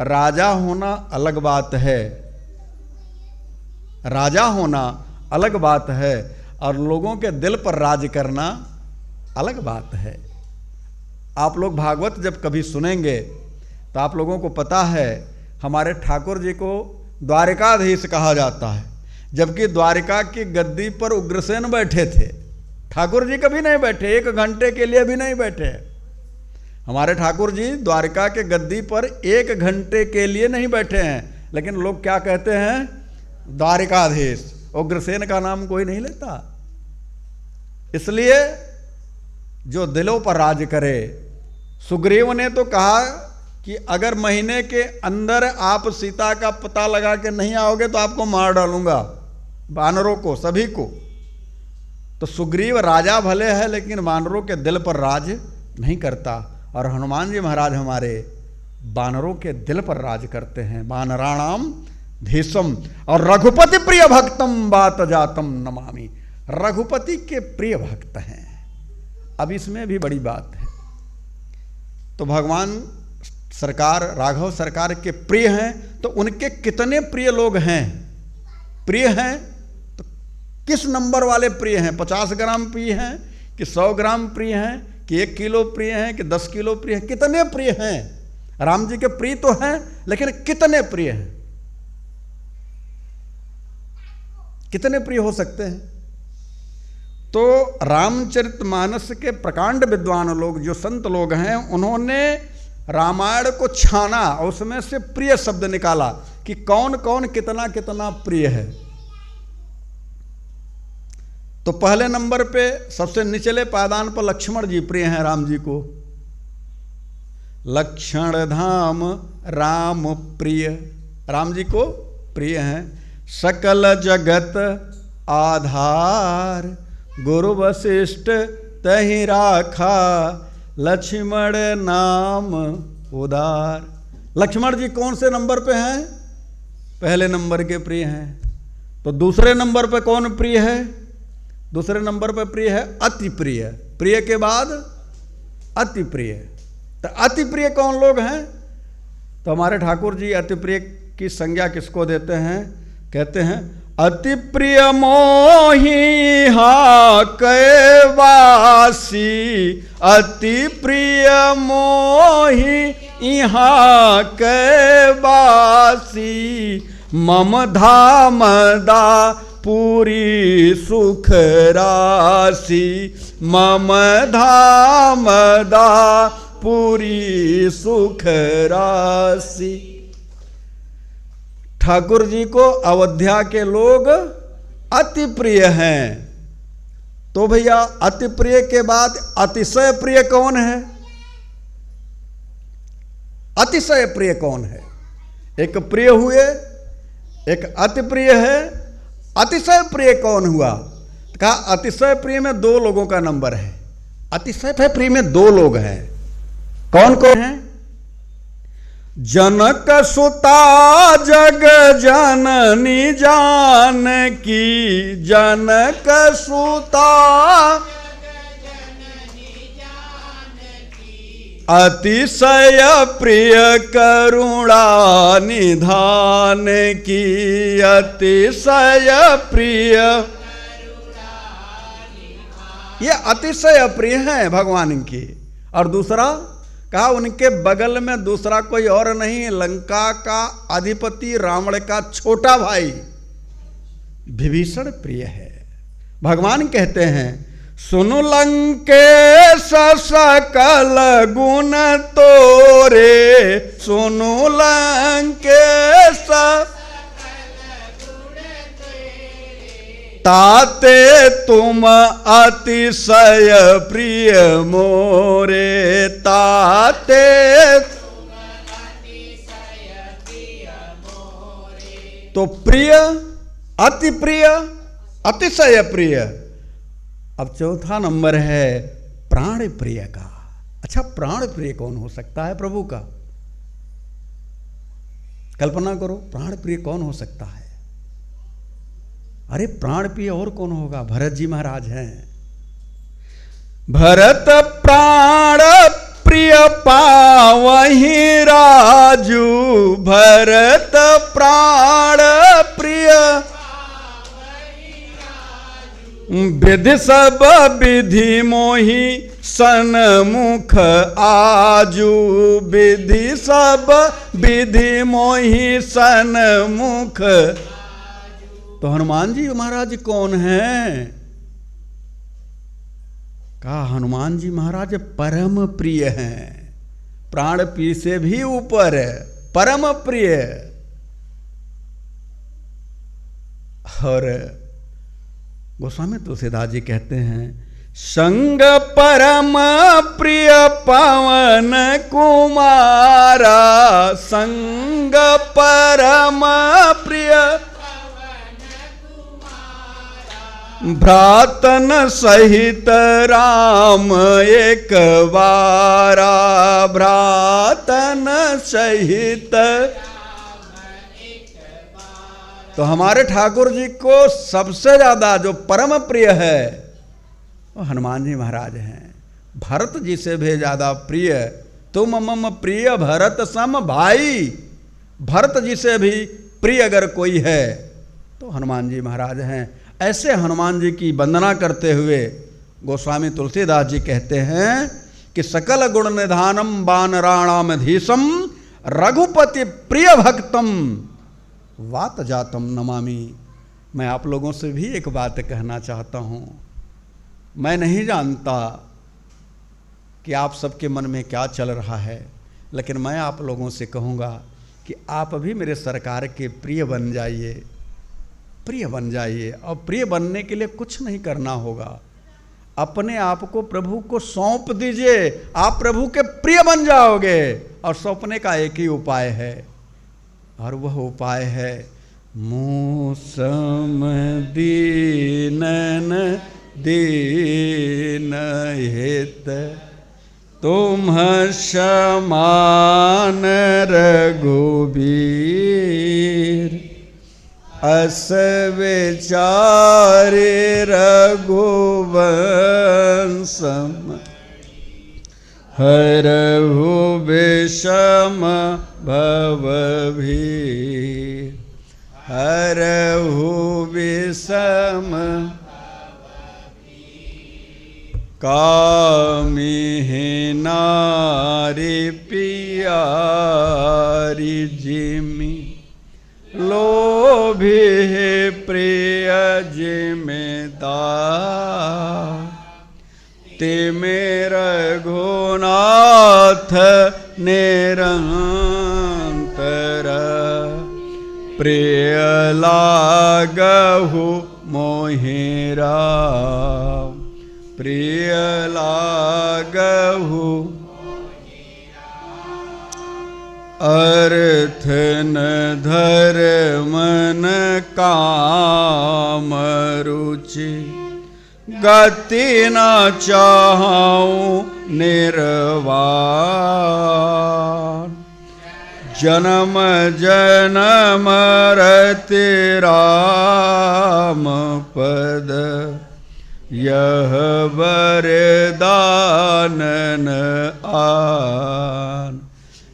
राजा होना अलग बात है, राजा होना अलग बात है, और लोगों के दिल पर राज करना अलग बात है। आप लोग भागवत जब कभी सुनेंगे तो आप लोगों को पता है हमारे ठाकुर जी को द्वारिकाधीश कहा जाता है, जबकि द्वारिका की गद्दी पर उग्रसेन बैठे थे। ठाकुर जी कभी नहीं बैठे, 1 घंटे के लिए भी नहीं बैठे। हमारे ठाकुर जी द्वारिका के गद्दी पर 1 घंटे के लिए नहीं बैठे हैं, लेकिन लोग क्या कहते हैं? द्वारिकाधीश। उग्रसेन का नाम कोई नहीं लेता। इसलिए जो दिलों पर राज करे, सुग्रीव ने तो कहा कि अगर महीने के अंदर आप सीता का पता लगा के नहीं आओगे तो आपको मार डालूंगा, वानरों को, सभी को। तो सुग्रीव राजा भले है लेकिन वानरों के दिल पर राज नहीं करता, और हनुमान जी महाराज हमारे वानरों के दिल पर राज करते हैं। वानराणाम धीशम, और रघुपति प्रिय भक्तम बात जातम नमामि, रघुपति के प्रिय भक्त हैं। अब इसमें भी बड़ी बात है। तो भगवान सरकार, राघव सरकार के प्रिय हैं, तो उनके कितने प्रिय लोग हैं? प्रिय हैं तो किस नंबर वाले प्रिय हैं? 50 ग्राम प्रिय हैं कि 100 ग्राम प्रिय हैं कि 1 किलो प्रिय हैं कि 10 किलो प्रिय हैं? कितने प्रिय हैं? राम जी के प्रिय तो हैं, लेकिन कितने प्रिय हैं? कितने प्रिय हो सकते हैं? तो रामचरितमानस के प्रकांड विद्वान लोग, जो संत लोग हैं, उन्होंने रामायण को छाना और उसमें से प्रिय शब्द निकाला कि कौन कौन कितना कितना प्रिय है। तो पहले नंबर पे सबसे निचले पायदान पर लक्ष्मण जी प्रिय हैं राम जी को। लक्ष्मण धाम राम प्रिय, राम जी को प्रिय हैं। सकल जगत आधार गुरु वशिष्ठ तहि राखा, लक्ष्मण नाम उदार। लक्ष्मण जी कौन से नंबर पे हैं? पहले नंबर के प्रिय हैं। तो दूसरे नंबर पे कौन प्रिय है? दूसरे नंबर पे प्रिय है अति प्रिय। प्रिय के बाद अति प्रिय। तो अति प्रिय कौन लोग हैं? तो हमारे ठाकुर जी अति प्रिय की संज्ञा किसको देते हैं? कहते हैं अति प्रिय मोहि हा कैवासी, अति प्रिय मोहि यहाँ कैवासी, मम धाम दा पूरी सुख राशि, मम धाम दा पूरी सुख राशि। ठाकुर जी को अयोध्या के लोग अति प्रिय हैं। तो भैया अति प्रिय के बाद अतिशय प्रिय कौन है? अतिशय प्रिय कौन है? एक प्रिय हुए, एक अति प्रिय है। अतिशय प्रिय कौन हुआ? कहा अतिशय प्रिय में 2 लोगों का नंबर है। अतिशय प्रिय में 2 लोग हैं। कौन कौन है? जनक सुता जग जननी जानकी, जनक सुता अतिशय प्रिय करुणा निधान की, अतिशय प्रिय। ये अतिशय प्रिय है भगवान की। और दूसरा कहा उनके बगल में दूसरा कोई और नहीं, लंका का अधिपति रावण का छोटा भाई विभीषण प्रिय है। भगवान कहते हैं सुनु लंकेश सकल गुण तोरे, सुनु लंकेश ताते तुम अतिशय प्रिय मोरे, ताते तो प्रिय, अति प्रिय, अतिशय प्रिय। अब चौथा नंबर है प्राण प्रिय का। अच्छा, प्राण प्रिय कौन हो सकता है प्रभु का? कल्पना करो, प्राण प्रिय कौन हो सकता है? अरे प्राण प्रिय और कौन होगा? भरत जी महाराज हैं। भरत प्राण प्रिय पावहि राजू, भरत प्राण प्रिय विधि सब विधि मोहि सन्मुख आजू, विधि सब विधि मोहि सन्मुख। तो हनुमान जी महाराज कौन हैं? कहा हनुमान जी महाराज परम प्रिय हैं, प्राण प्रिय से भी ऊपर है, परम प्रिय। और गोस्वामी तुलसीदास जी कहते हैं, संग परम प्रिय पवन कुमारा, संग परम प्रिय भ्रातन सहित राम एक बारा, भ्रातन सहित। तो हमारे ठाकुर जी को सबसे ज्यादा जो परम प्रिय है वो हनुमान जी महाराज हैं। भरत जी से भी ज्यादा प्रिय, तुम मम प्रिय भरत सम भाई। भरत जी से भी प्रिय अगर कोई है तो हनुमान जी महाराज हैं। ऐसे हनुमान जी की वंदना करते हुए गोस्वामी तुलसीदास जी कहते हैं कि सकल गुण निधानम वानराणाम धीशम, रघुपति प्रिय भक्तम वात जातम नमामि। मैं आप लोगों से भी एक बात कहना चाहता हूँ। मैं नहीं जानता कि आप सबके मन में क्या चल रहा है, लेकिन मैं आप लोगों से कहूँगा कि आप भी मेरे सरकार के प्रिय बन जाइए, प्रिय बन जाइए। और प्रिय बनने के लिए कुछ नहीं करना होगा, अपने आप को प्रभु को सौंप दीजिए, आप प्रभु के प्रिय बन जाओगे। और सौंपने का एक ही उपाय है, और वह उपाय है मूसम दीनन दीन हित, तुम समान रघुबीर, अस विचारे रघुवंशम, हरहु विषम भवभीर, हरहु विषम कामिहि नारी पियारी जिमि, लोभी प्रिय जिमिदार, तिमे रघुनाथ निरंतर, प्रिय लागहु मोहि राम, प्रिय लागहु। अर्थ न धर्म न काम रुचि, गति न चाहूं निर्वाण, जन्म जन्म रति राम पद, यह वरदान न आन,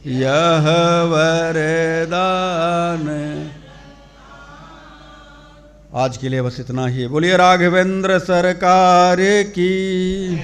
यह वरदान। आज के लिए बस इतना ही। बोलिए राघवेंद्र सरकार की।